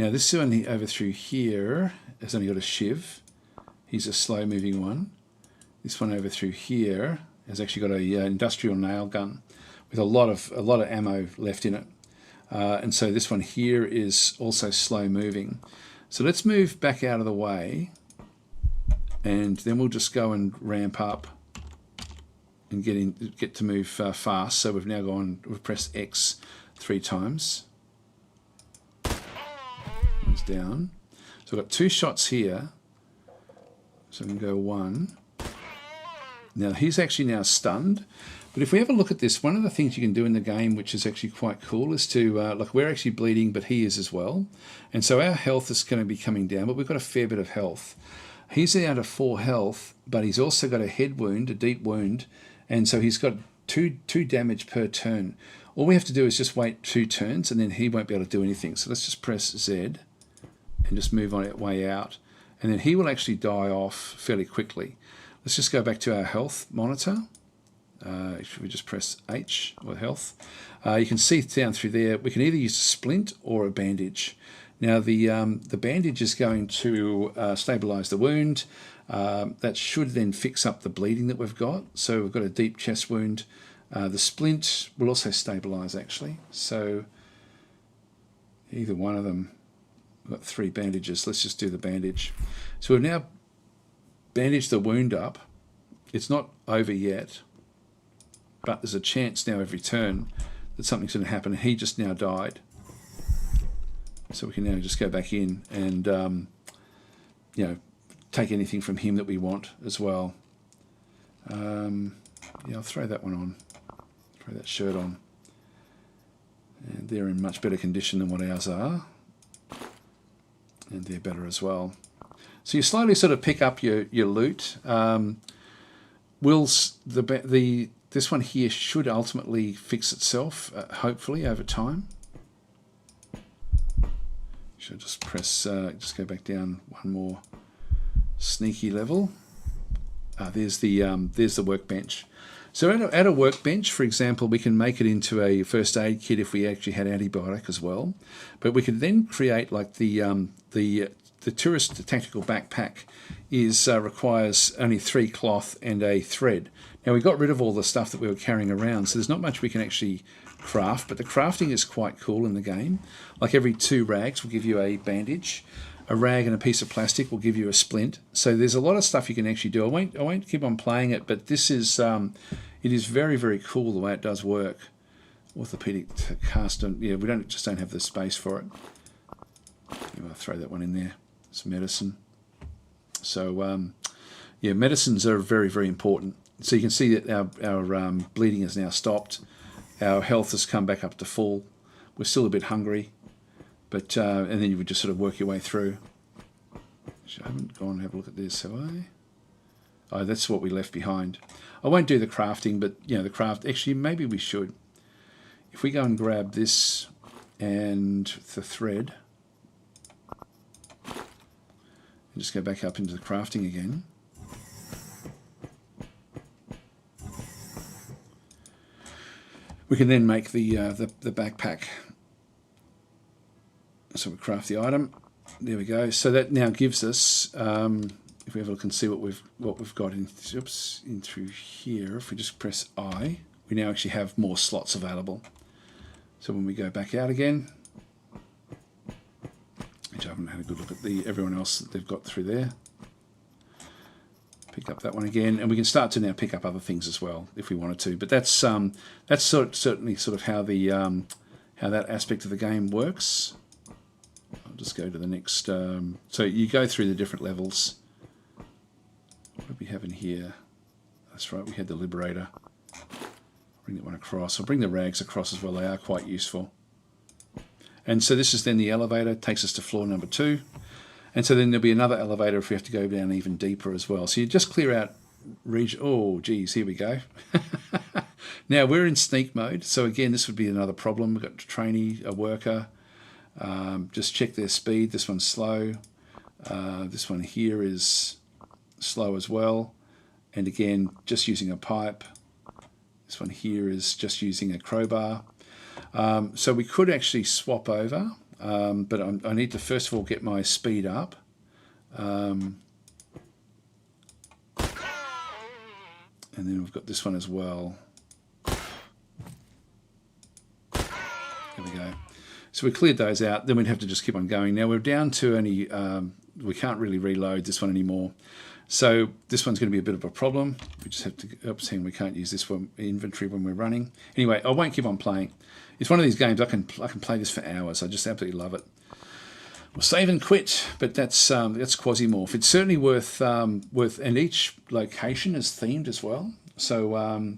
A: Now this one over through here has only got a shiv. He's a slow-moving one. This one over through here has actually got a industrial nail gun with a lot of ammo left in it. And so this one here is also slow-moving. So let's move back out of the way. And then we'll just go and ramp up and get to move fast. So we've now we've pressed X 3 times. One's down. So I've got 2 shots here. So we can go 1. Now he's actually now stunned. But if we have a look at this, one of the things you can do in the game, which is actually quite cool, is to, look, we're actually bleeding, but he is as well. And so our health is going to be coming down, but we've got a fair bit of health. He's down to 4 health, but he's also got a head wound, a deep wound, and so he's got 2 damage per turn. All we have to do is just wait 2 turns, and then he won't be able to do anything. So let's just press Z and just move on our way out. And then he will actually die off fairly quickly. Let's just go back to our health monitor. Should we just press H, or health? You can see down through there, we can either use a splint or a bandage. Now the bandage is going to stabilise the wound. That should then fix up the bleeding that we've got. So we've got a deep chest wound. The splint will also stabilise actually. So either one of them. We've got 3 bandages. Let's just do the bandage. So we've now bandaged the wound up. It's not over yet, but there's a chance now every turn that something's going to happen. And he just now died. So we can now just go back in and, you know, take anything from him that we want as well. Yeah, I'll throw that one on. Throw that shirt on. And they're in much better condition than what ours are. And they're better as well. So you slowly sort of pick up your loot. This one here should ultimately fix itself, hopefully, over time. Should just press, just go back down one more sneaky level. There's the workbench. So at a workbench, for example, we can make it into a first aid kit if we actually had antibiotic as well. But we could then create like the tourist tactical backpack requires only 3 cloth and a thread. Now we got rid of all the stuff that we were carrying around, so there's not much we can actually craft, but the crafting is quite cool in the game. Like every 2 rags will give you a bandage. A rag and a piece of plastic will give you a splint. So there's a lot of stuff you can actually do. I won't keep on playing it, but this is it is very, very cool the way it does work. Orthopedic cast, yeah, we don't have the space for it. I'll throw that one in there. It's medicine. So yeah, medicines are very, very important. So you can see that our bleeding has now stopped. Our health has come back up to full. We're still a bit hungry. But, and then you would just sort of work your way through. I haven't gone and have a look at this, have I? Oh, that's what we left behind. I won't do the crafting, but, you know, the craft... Actually, maybe we should. If we go and grab this and the thread, and just go back up into the crafting again. We can then make the backpack. So we craft the item. There we go. So that now gives us, if we have a look and see what we've got in through here. If we just press I, we now actually have more slots available. So when we go back out again, which I haven't had a good look at everyone else that they've got through there. Pick up that one again, and we can start to now pick up other things as well if we wanted to. But that's certainly sort of how how that aspect of the game works. I'll just go to the next. So you go through the different levels. What do we have in here? That's right, we had the Liberator. Bring that one across. I'll bring the rags across as well. They are quite useful. And so this is then the elevator. Takes us to floor number 2. And so then there'll be another elevator if we have to go down even deeper as well. So you just clear out region. Oh, geez, here we go. Now we're in sneak mode. So again, this would be another problem. We've got a trainee, a worker. Just check their speed. This one's slow. This one here is slow as well. And again, just using a pipe. This one here is just using a crowbar. So we could actually swap over, but I need to first of all get my speed up. And then we've got this one as well. There we go. So we cleared those out. Then we'd have to just keep on going. Now we're down to only, we can't really reload this one anymore. So this one's going to be a bit of a problem. We just have to, oops, hang on, we can't use this one inventory when we're running. Anyway, I won't keep on playing. It's one of these games I can play this for hours. I just absolutely love it. We'll save and quit, but that's Quasimorph. It's certainly worth, and each location is themed as well. So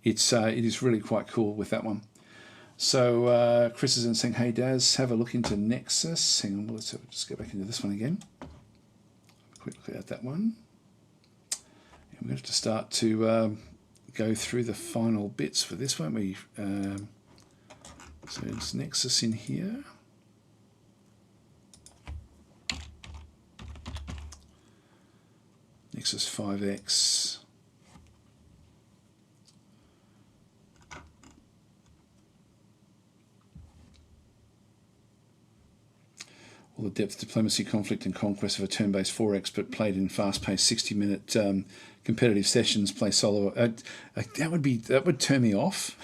A: it is really quite cool with that one. So Chris is in saying, hey Daz, have a look into Nexus. Hang on, let's just go back into this one again. Quick look at that one. And we have to start to go through the final bits for this, won't we? So it's Nexus in here. Nexus 5X. All the depth, diplomacy, conflict, and conquest of a turn-based 4X, but played in fast-paced 60-minute competitive sessions. Play solo. That would turn me off.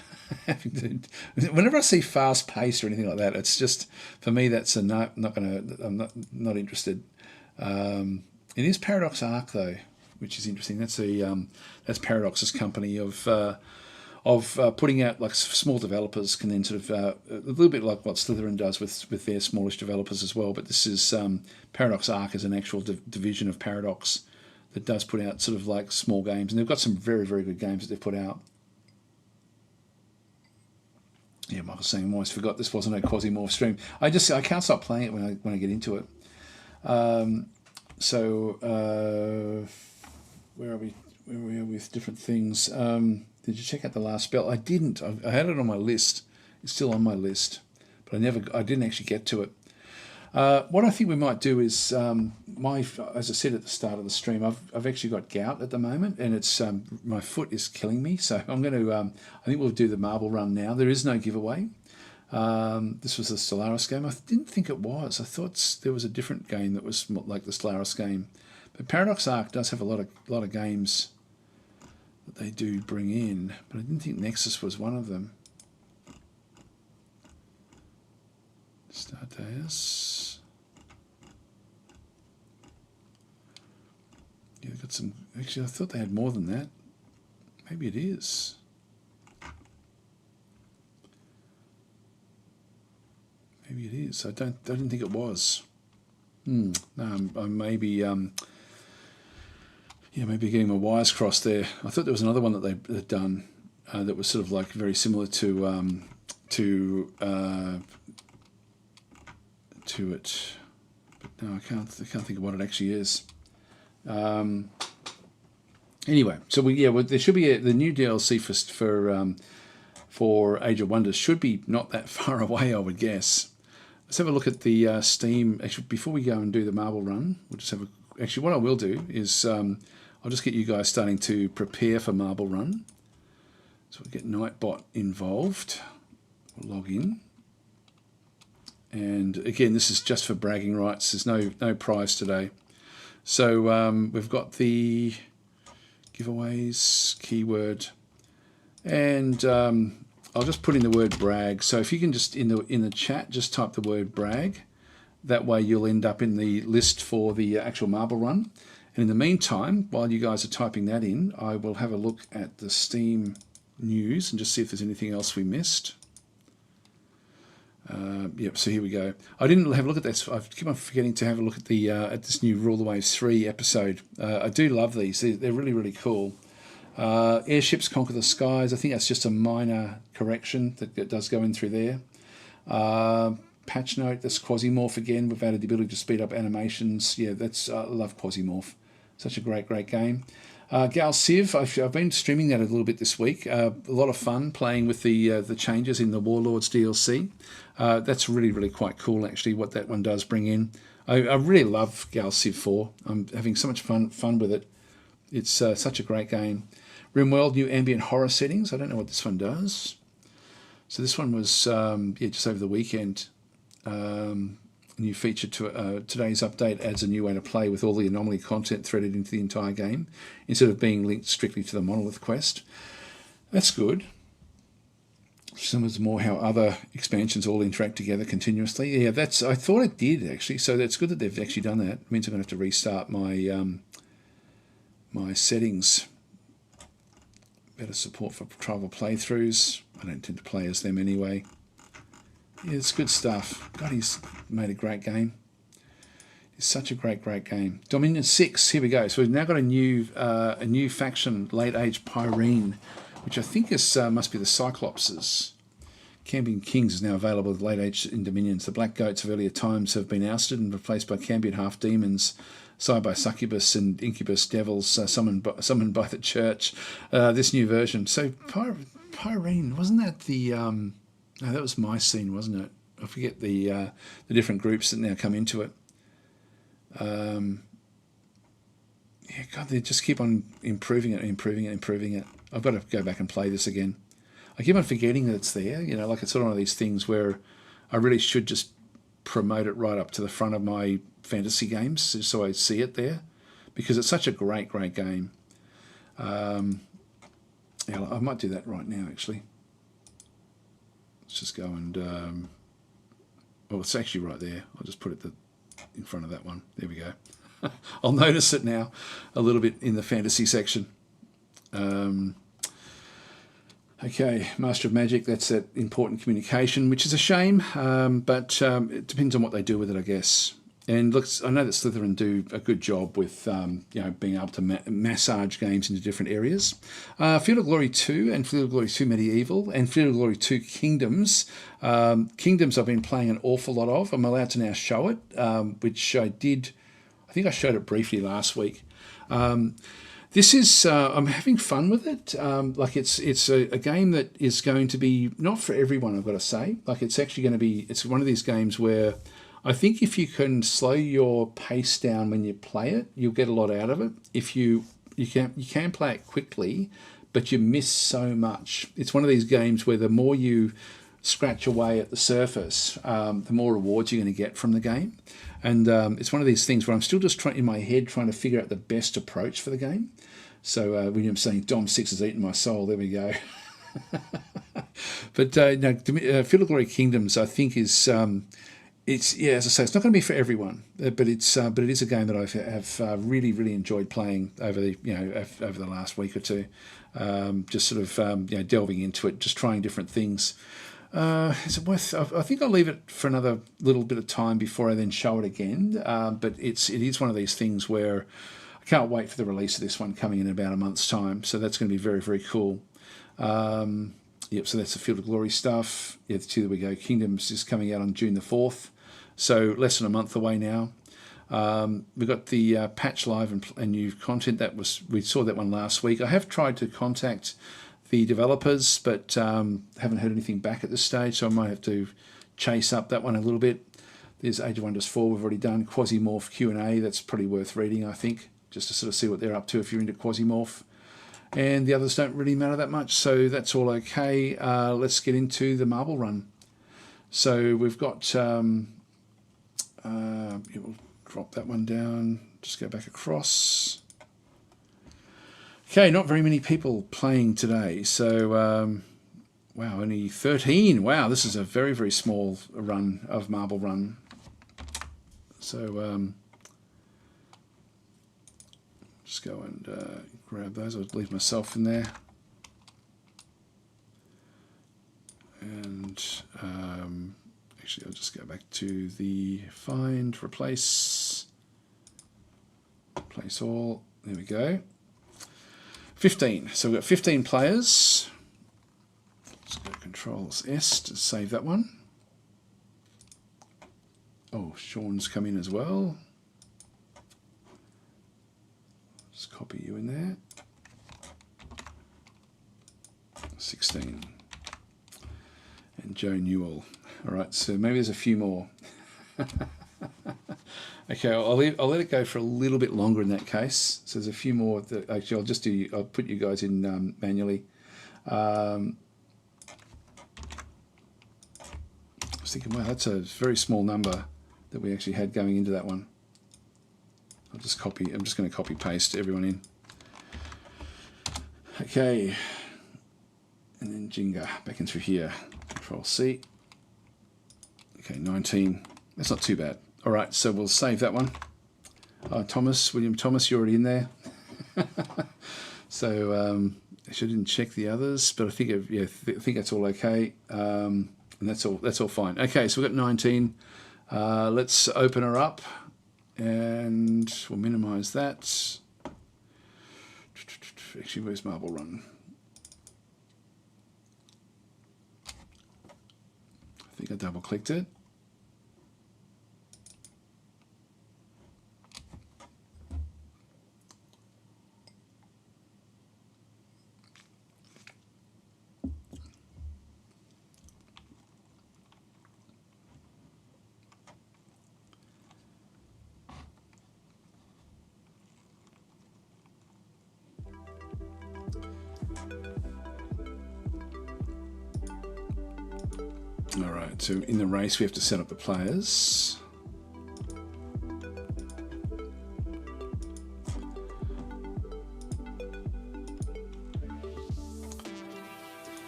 A: Whenever I see fast-paced or anything like that, it's just, for me, that's a no. I'm not interested. It is Paradox Arc though, which is interesting. That's Paradox's company of putting out, like, small developers can then sort of a little bit like what Slytherin does with their smallish developers as well. But this is Paradox Arc is an actual division of Paradox that does put out sort of like small games, and they've got some very, very good games that they've put out. Yeah, Michael's saying I almost forgot this wasn't a Quasimorph stream. I can't stop playing it when I get into it. Where are we with different things? Did you check out the last spell? I didn't. I had it on my list. It's still on my list, but I didn't actually get to it. What I think we might do is, as I said at the start of the stream, I've actually got gout at the moment, and it's my foot is killing me. So I'm going to. I think we'll do the marble run now. There is no giveaway. This was the Stellaris game. I didn't think it was. I thought there was a different game that was like the Stellaris game. But Paradox Arc does have a lot of games that they do bring in, but I didn't think Nexus was one of them. Stardust. Yeah, they've got some. Actually, I thought they had more than that. Maybe it is. Maybe it is. I didn't think it was. No, I maybe. Yeah, maybe getting my wires crossed there. I thought there was another one that they'd done that was sort of like very similar to it, but no, I can't think of what it actually is. Anyway, so there should be the new DLC for Age of Wonders should be not that far away, I would guess. Let's have a look at the Steam. Actually, before we go and do the marble run, we'll just have actually what I will do is I'll just get you guys starting to prepare for marble run. So we'll get Nightbot involved. We'll log in. And again, this is just for bragging rights. There's no prize today. So we've got the giveaways, keyword, and I'll just put in the word brag. So if you can just in the chat just type the word brag, that way you'll end up in the list for the actual marble run. And in the meantime, while you guys are typing that in, I will have a look at the Steam news and just see if there's anything else we missed. Yep, so here we go. I didn't have a look at this. I keep on forgetting to have a look at the at this new Rule the Waves 3 episode. I do love these. They're really, really cool. Airships conquer the skies. I think that's just a minor correction that does go in through there. Patch note, that's Quasimorph again. We've added the ability to speed up animations. Yeah, that's I love Quasimorph. Such a great game. Gal Civ, I've been streaming that a little bit this week. A lot of fun playing with the changes in the Warlords DLC. That's really, really quite cool, actually, what that one does bring in. I really love Gal Civ 4. I'm having so much fun with it. It's such a great game. RimWorld, new ambient horror settings. I don't know what this one does. So this one was just over the weekend. New feature to today's update adds a new way to play with all the anomaly content threaded into the entire game instead of being linked strictly to the monolith quest. That's good. Similar to more how other expansions all interact together continuously. Yeah, I thought it did actually. So that's good that they've actually done that. It means I'm going to have to restart my my settings. Better support for tribal playthroughs. I don't tend to play as them anyway. Yeah, it's good stuff. God, he's made a great game. It's such a great game. Dominion 6, here we go. So we've now got a new faction, Late Age Pyrene, which I think is must be the Cyclopses. Cambion Kings is now available with Late Age in Dominions. The Black Goats of earlier times have been ousted and replaced by Cambion half-demons, side by succubus and incubus devils summoned by the church. This new version. So Pyrene, wasn't that the... No, that was Mycene, wasn't it? I forget the different groups that now come into it. Yeah, God, they just keep on improving it. I've got to go back and play this again. I keep on forgetting that it's there. You know, like it's sort of one of these things where I really should just promote it right up to the front of my fantasy games just so I see it there, because it's such a great game. Yeah, I might do that right now, actually. Let's just go and, well, it's actually right there. I'll just put it in front of that one. There we go. I'll notice it now a little bit in the fantasy section. Okay, Master of Magic, that's that important communication, which is a shame, but it depends on what they do with it, I guess. And look, I know that Slytherin do a good job with being able to massage games into different areas. Field of Glory 2 and Field of Glory 2 Medieval and Field of Glory 2 Kingdoms. Kingdoms I've been playing an awful lot of. I'm allowed to now show it, which I did. I think I showed it briefly last week. This is I'm having fun with it. Like it's a game that is going to be not for everyone, I've got to say. Like it's actually going to be. It's one of these games where I think if you can slow your pace down when you play it, you'll get a lot out of it. If you can play it quickly, but you miss so much. It's one of these games where the more you scratch away at the surface, the more rewards you're going to get from the game. And it's one of these things where I'm still just in my head trying to figure out the best approach for the game. So when I'm saying Dom 6 has eaten my soul, there we go. But Field of Glory Kingdoms, I think is. It's as I say, it's not going to be for everyone, but it is a game that I have really enjoyed playing over the last week or two. Just sort of delving into it, just trying different things. Is it worth? I think I'll leave it for another little bit of time before I then show it again. But it is one of these things where I can't wait for the release of this one coming in about a month's time. So that's going to be very cool. Yep, so that's the Field of Glory stuff. Yeah, there we go. Kingdoms is coming out on June the 4th. So less than a month away now. We've got the patch live and new content. We saw that one last week. I have tried to contact the developers, but haven't heard anything back at this stage, so I might have to chase up that one a little bit. There's Age of Wonders 4 we've already done. Quasimorph Q&A, that's pretty worth reading, I think, just to sort of see what they're up to if you're into Quasimorph. And the others don't really matter that much, so that's all okay. Let's get into the marble run. So we've got... we'll drop that one down, just go back across. Okay, not very many people playing today, so wow, only 13. Wow, this is a very small run of Marble Run. So just go and grab those. I'll leave myself in there. And Actually, I'll just go back to the find, replace all. There we go. 15. So we've got 15 players. Let's go Control-S to save that one. Oh, Sean's come in as well. Just copy you in there. 16. And Joe Newell. All right, so maybe there's a few more. Okay, I'll let it go for a little bit longer in that case. So there's a few more that actually I'll put you guys in manually. I was thinking, wow, that's a very small number that we actually had going into that one. I'm just going to copy paste everyone in. Okay, and then Jinga back in through here. Control C. Okay, 19. That's not too bad. All right, so we'll save that one. William Thomas, you're already in there. So I didn't check the others, but I think I think that's all okay, and that's all fine. Okay, so we've got 19. Let's open her up, and we'll minimise that. Actually, where's Marble Run? I think I double clicked it. All right, so in the race we have to set up the players.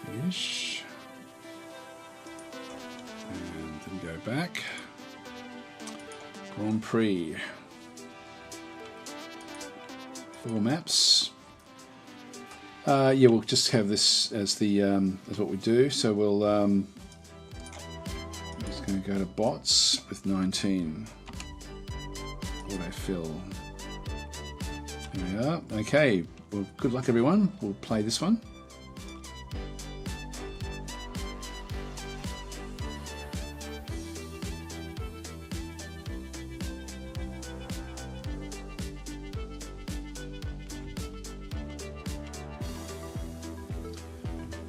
A: Finish. And then go back. Grand Prix. 4 maps. Yeah, we'll just have this as the as what we do. So we'll just going to go to bots with 19. Autofill. There we are. Okay. Well, good luck, everyone. We'll play this one.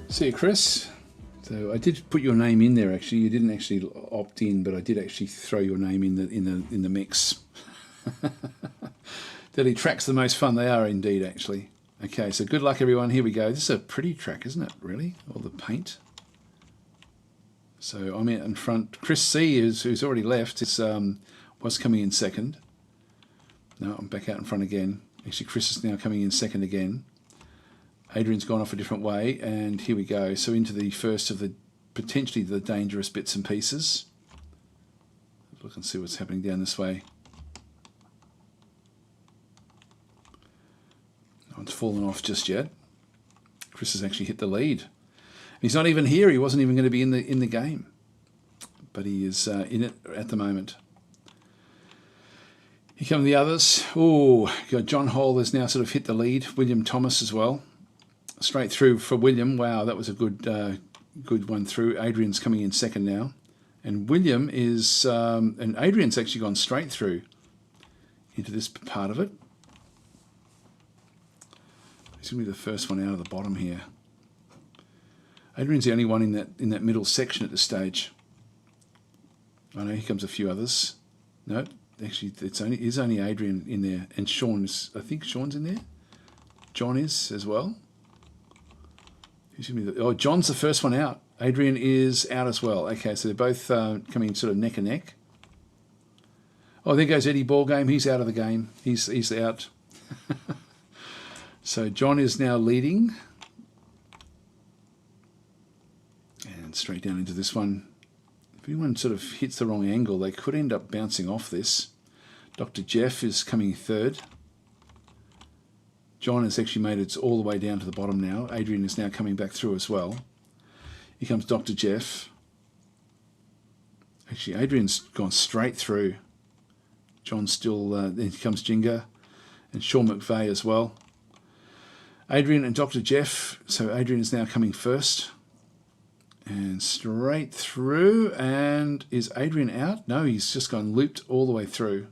A: See you, Chris. So I did put your name in there. Actually, you didn't actually opt in, but I did actually throw your name in the mix. Daily tracks, the most fun they are indeed. Actually. Okay, so good luck, everyone. Here we go. This is a pretty track, isn't it? Really, all the paint. So I'm out in front. Chris C, who's already left, was coming in second. No, I'm back out in front again. Actually, Chris is now coming in second again. Adrian's gone off a different way, and here we go. So into the first of the potentially the dangerous bits and pieces. Look and see what's happening down this way. No one's fallen off just yet. Chris has actually hit the lead. He's not even here. He wasn't even going to be in the game, but he is in it at the moment. Here come the others. Oh, John Hall has now sort of hit the lead. William Thomas as well. Straight through for William. Wow, that was a good one through. Adrian's coming in second now, and William is and Adrian's actually gone straight through into this part of it. He's going to be the first one out of the bottom here. Adrian's the only one in that middle section at this stage. I know here comes a few others. No, actually, it's only Adrian in there, and I think Sean's in there. John is as well. John's the first one out. Adrian is out as well. Okay, so they're both coming sort of neck and neck. Oh, there goes Eddie Ballgame. He's out of the game. He's out. So John is now leading. And straight down into this one. If anyone sort of hits the wrong angle, they could end up bouncing off this. Dr. Jeff is coming third. John has actually made it all the way down to the bottom now. Adrian is now coming back through as well. Here comes Dr. Jeff. Actually, Adrian's gone straight through. John's still, then comes Jinga and Sean McVeigh as well. Adrian and Dr. Jeff, so Adrian is now coming first. And straight through, and is Adrian out? No, he's just gone looped all the way through.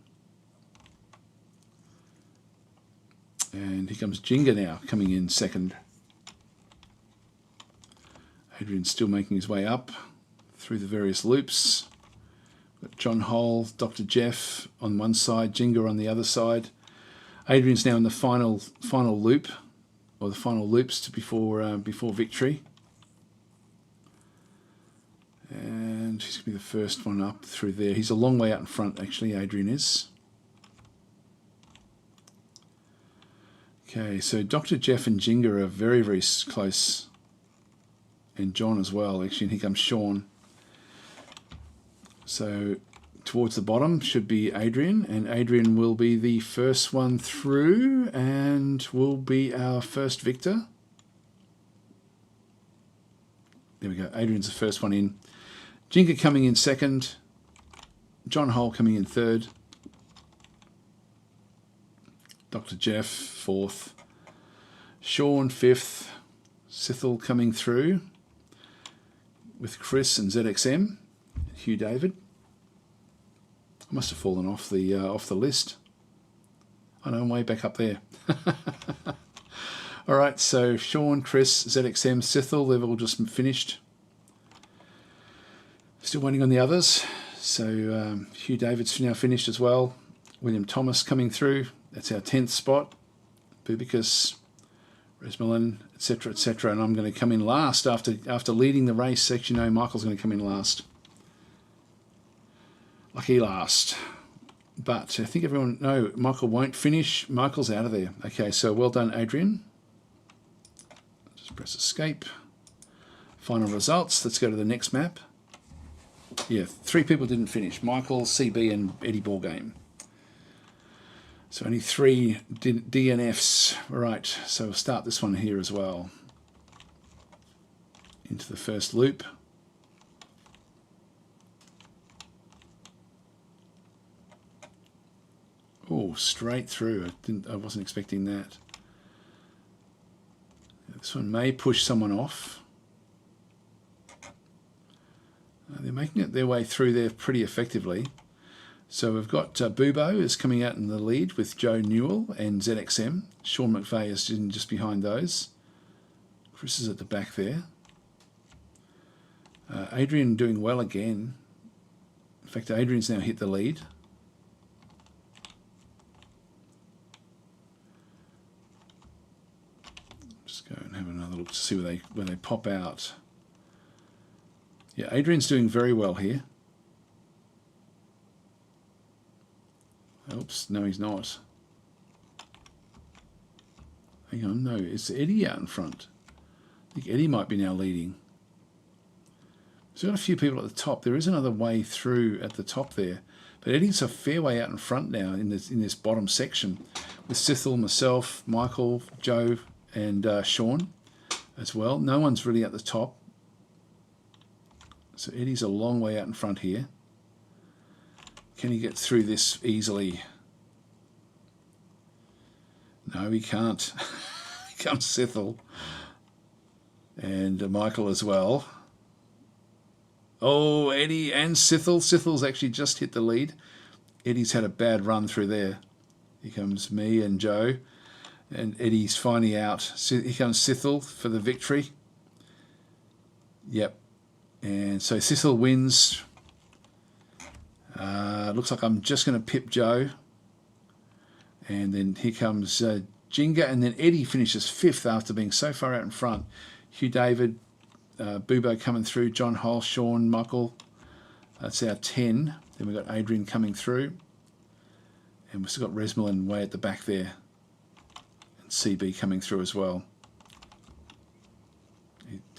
A: And here comes Jinga now, coming in second. Adrian's still making his way up through the various loops. Got John Hole, Dr. Jeff on one side, Jinga on the other side. Adrian's now in the final loop, or the final loops before victory. And he's going to be the first one up through there. He's a long way out in front, actually, Adrian is. Okay, so Dr. Jeff and Jinga are very, very close. And John as well, actually, and here comes Sean. So towards the bottom should be Adrian, and Adrian will be the first one through and will be our first victor. There we go, Adrian's the first one in. Jinga coming in second, John Hole coming in third, Dr. Jeff fourth, Sean fifth, Sithel coming through with Chris and ZXM, Hugh David. I must have fallen off the list. I know, I'm way back up there. All right, so Sean, Chris, ZXM, Sithel, they've all just finished. Still waiting on the others. So Hugh David's now finished as well. William Thomas coming through. That's our 10th spot. Bubicus, Resmelin, etc., etc. And I'm going to come in last after leading the race. Actually, no, Michael's going to come in last. Lucky last. But I think everyone... No, Michael won't finish. Michael's out of there. Okay, so well done, Adrian. Just press escape. Final results. Let's go to the next map. Yeah, 3 people didn't finish. Michael, CB, and Eddie Ballgame. So only 3 DNFs. Right, so we'll start this one here as well. Into the first loop. Oh, straight through. I wasn't expecting that. This one may push someone off. They're making it their way through there pretty effectively. So we've got Bubo is coming out in the lead with Joe Newell and ZXM. Sean McVeigh is just behind those. Chris is at the back there. Adrian doing well again. In fact, Adrian's now hit the lead. Just go and have another look to see where they pop out. Yeah, Adrian's doing very well here. Oops, no he's not. Hang on, no, it's Eddie out in front. I think Eddie might be now leading. So we've got a few people at the top. There is another way through at the top there. But Eddie's a fair way out in front now in this bottom section. With Sithel, myself, Michael, Joe and Sean as well. No one's really at the top. So Eddie's a long way out in front here. Can he get through this easily? No, he can't. Here comes Sithel. And Michael as well. Oh, Eddie and Sithel. Sithel's actually just hit the lead. Eddie's had a bad run through there. Here comes me and Joe. And Eddie's finally out. Here comes Sithel for the victory. Yep. And so Sithel wins. Looks like I'm just going to pip Joe. And then here comes Jinga. And then Eddie finishes 5th after being so far out in front. Hugh David, Bubo coming through, John Hole, Sean, Michael. That's our 10. Then we've got Adrian coming through. And we've still got Resmelin way at the back there. And CB coming through as well.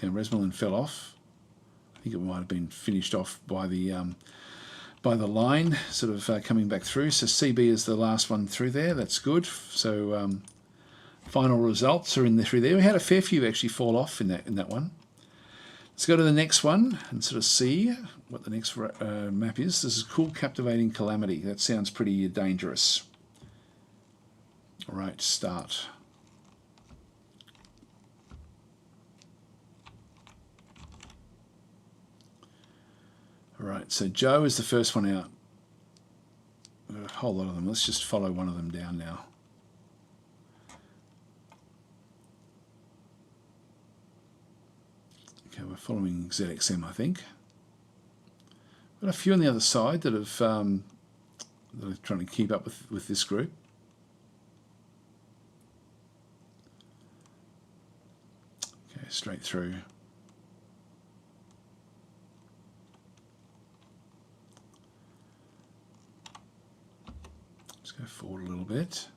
A: Now Resmelin fell off. I think it might have been finished off by the line, sort of coming back through. So CB is the last one through there. That's good. So final results are in through there. We had a fair few actually fall off in that one. Let's go to the next one and sort of see what the next map is. This is Cool Captivating Calamity. That sounds pretty dangerous. All right, start. All right, so Joe is the first one out. A whole lot of them. Let's just follow one of them down now. Okay, we're following ZXM, I think. Got a few on the other side that have that are trying to keep up with this group. Okay, straight through. Let's go forward a little bit.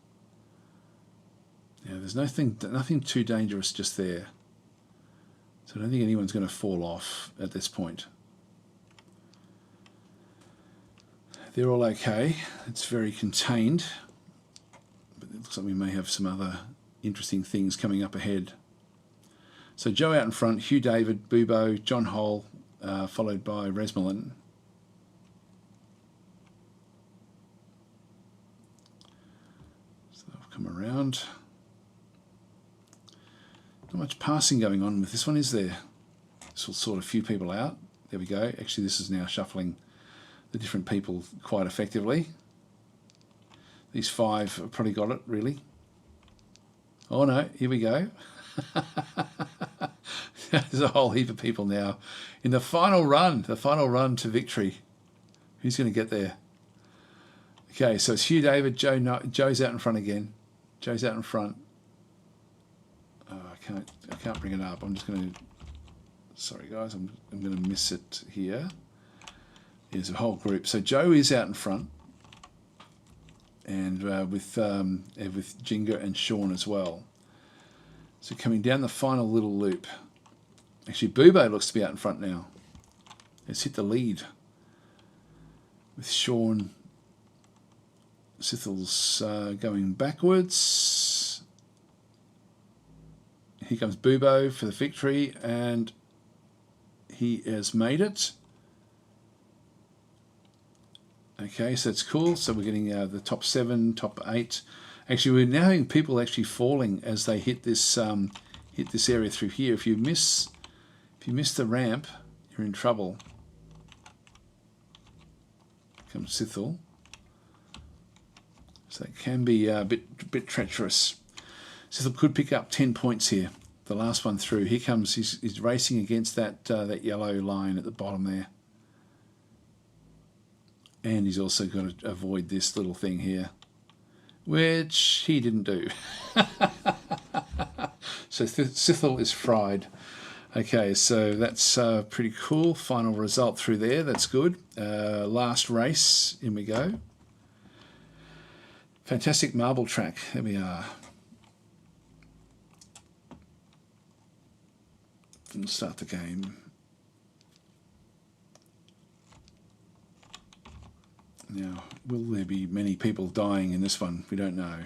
A: Yeah, there's nothing too dangerous just there. So I don't think anyone's going to fall off at this point. They're all okay. It's very contained. But it looks like we may have some other interesting things coming up ahead. So Joe out in front, Hugh David, Bubo, John Hole, followed by Resmelin. So they'll come around. Not much passing going on with this one, is there? This will sort a few people out. There we go. Actually, this is now shuffling the different people quite effectively. These 5 have probably got it, really. Oh no, here we go. There's a whole heap of people now in the final run to victory. Who's going to get there? Okay, so it's Hugh David, Joe's out in front again. Joe's out in front. Oh, I can't bring it up. I'm just going to. Sorry guys, I'm going to miss it here. There's a whole group. So Joe is out in front, and with Jinga and Sean as well. So coming down the final little loop. Actually, Bubo looks to be out in front now. Let's hit the lead with Sean. Sithel's going backwards. Here comes Bubo for the victory, and he has made it. Okay, so it's cool. So we're getting the top 7, top 8. Actually, we're now having people actually falling as they hit this area through here. If you miss the ramp, you're in trouble. Comes Sithel. So it can be a bit treacherous. Sithel could pick up 10 points here. The last one through. Here comes. He's racing against that yellow line at the bottom there. And he's also got to avoid this little thing here, which he didn't do. So Sithel is fried. Okay, so that's pretty cool. Final result through there. That's good. Last race. In we go. Fantastic marble track. There we are. And start the game. Now, will there be many people dying in this one? We don't know.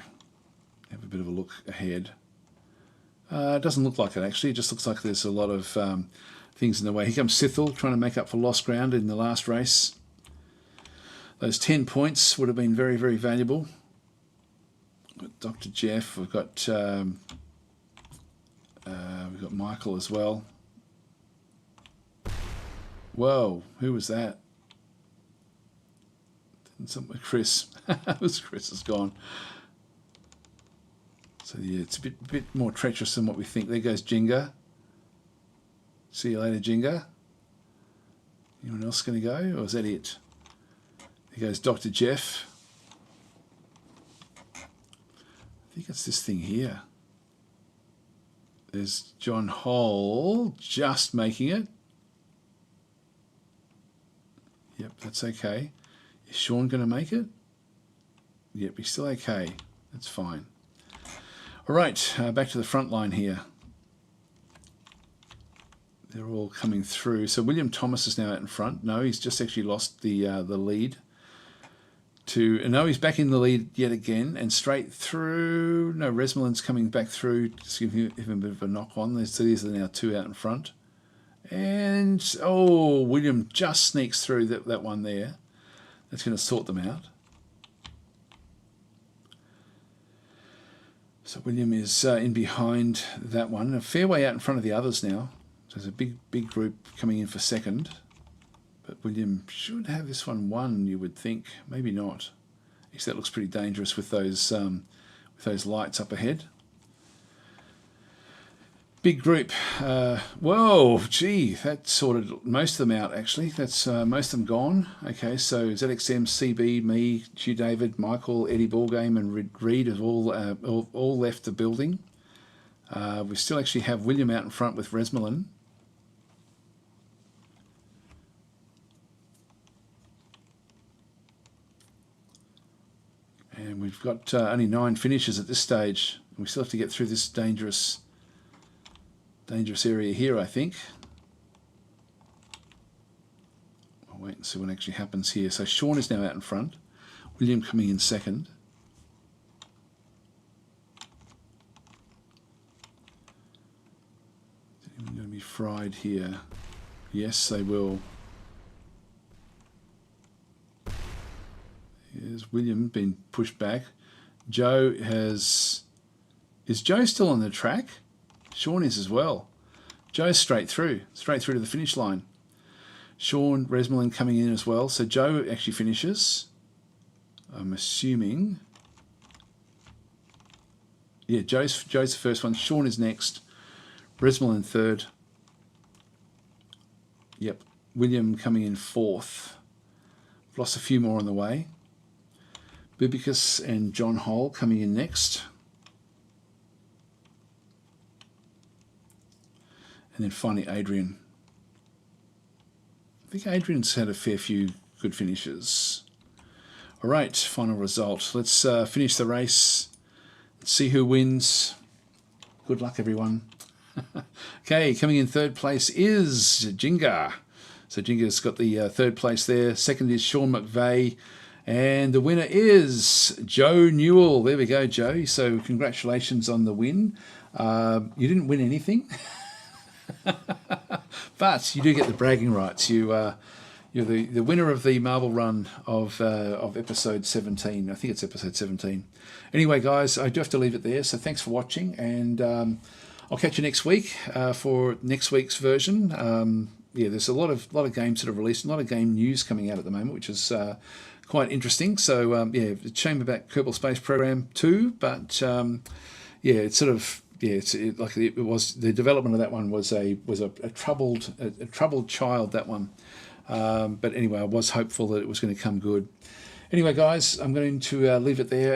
A: Have a bit of a look ahead. It doesn't look like it, actually. It just looks like there's a lot of things in the way. Here comes Sithel, trying to make up for lost ground in the last race. Those 10 points would have been very, very valuable. We've got Dr. Jeff. We've got Michael as well. Whoa, who was that? Chris. Chris is gone. So yeah, it's a bit more treacherous than what we think. There goes Jinga. See you later, Jinga. Anyone else going to go, or is that it? There goes Dr. Jeff. I think it's this thing here. There's John Hole just making it. Yep, that's okay. Is Sean going to make it? Yep, he's still okay. That's fine. All right, back to the front line here. They're all coming through. So William Thomas is now out in front. No, he's just actually lost the lead. No, he's back in the lead yet again, and straight through. No, Resmelin's coming back through, just giving him a bit of a knock on. So these are now 2 out in front. And, oh, William just sneaks through that one there. That's going to sort them out. So William is in behind that one. A fair way out in front of the others now. So there's a big group coming in for second. But William should have this one won, you would think. Maybe not. Because that looks pretty dangerous with those lights up ahead. Big group. Whoa, gee, that sorted most of them out, actually. That's most of them gone. Okay, so ZXM, CB, me, Hugh David, Michael, Eddie Ballgame, and Reed have all left the building. We still actually have William out in front with Resmelin. And we've got only 9 finishes at this stage. We still have to get through this dangerous area here, I think. I'll wait and see what actually happens here. So Sean is now out in front. William coming in second. Is anyone going to be fried here? Yes, they will. Here's William being pushed back. Joe has... Is Joe still on the track? Sean is as well. Joe's straight through to the finish line. Sean, Resmelin coming in as well. So Joe actually finishes. I'm assuming. Yeah, Joe's the first one. Sean is next. Resmelin third. Yep. William coming in fourth. Lost a few more on the way. Bubicus and John Hole coming in next. And then finally Adrian. I think Adrian's had a fair few good finishes. All right, final result. Let's finish the race. Let's see who wins. Good luck, everyone. Okay, coming in third place is Jinga. So Jinga's got the third place there. Second is Sean McVeigh. And the winner is Joe Newell. There we go, Joe. So congratulations on the win. You didn't win anything. But you do get the bragging rights. You're the winner of the marble run of episode 17. I think it's episode 17. Anyway, guys, I do have to leave it there. So thanks for watching, and I'll catch you next week for next week's version. Yeah, there's a lot of games that are released, a lot of game news coming out at the moment, which is quite interesting. So yeah, it's a shame about Kerbal Space Program 2, but yeah, it's sort of. Yeah, it was the development of that one was a troubled child, that one. But anyway, I was hopeful that it was going to come good. Anyway, guys, I'm going to leave it there.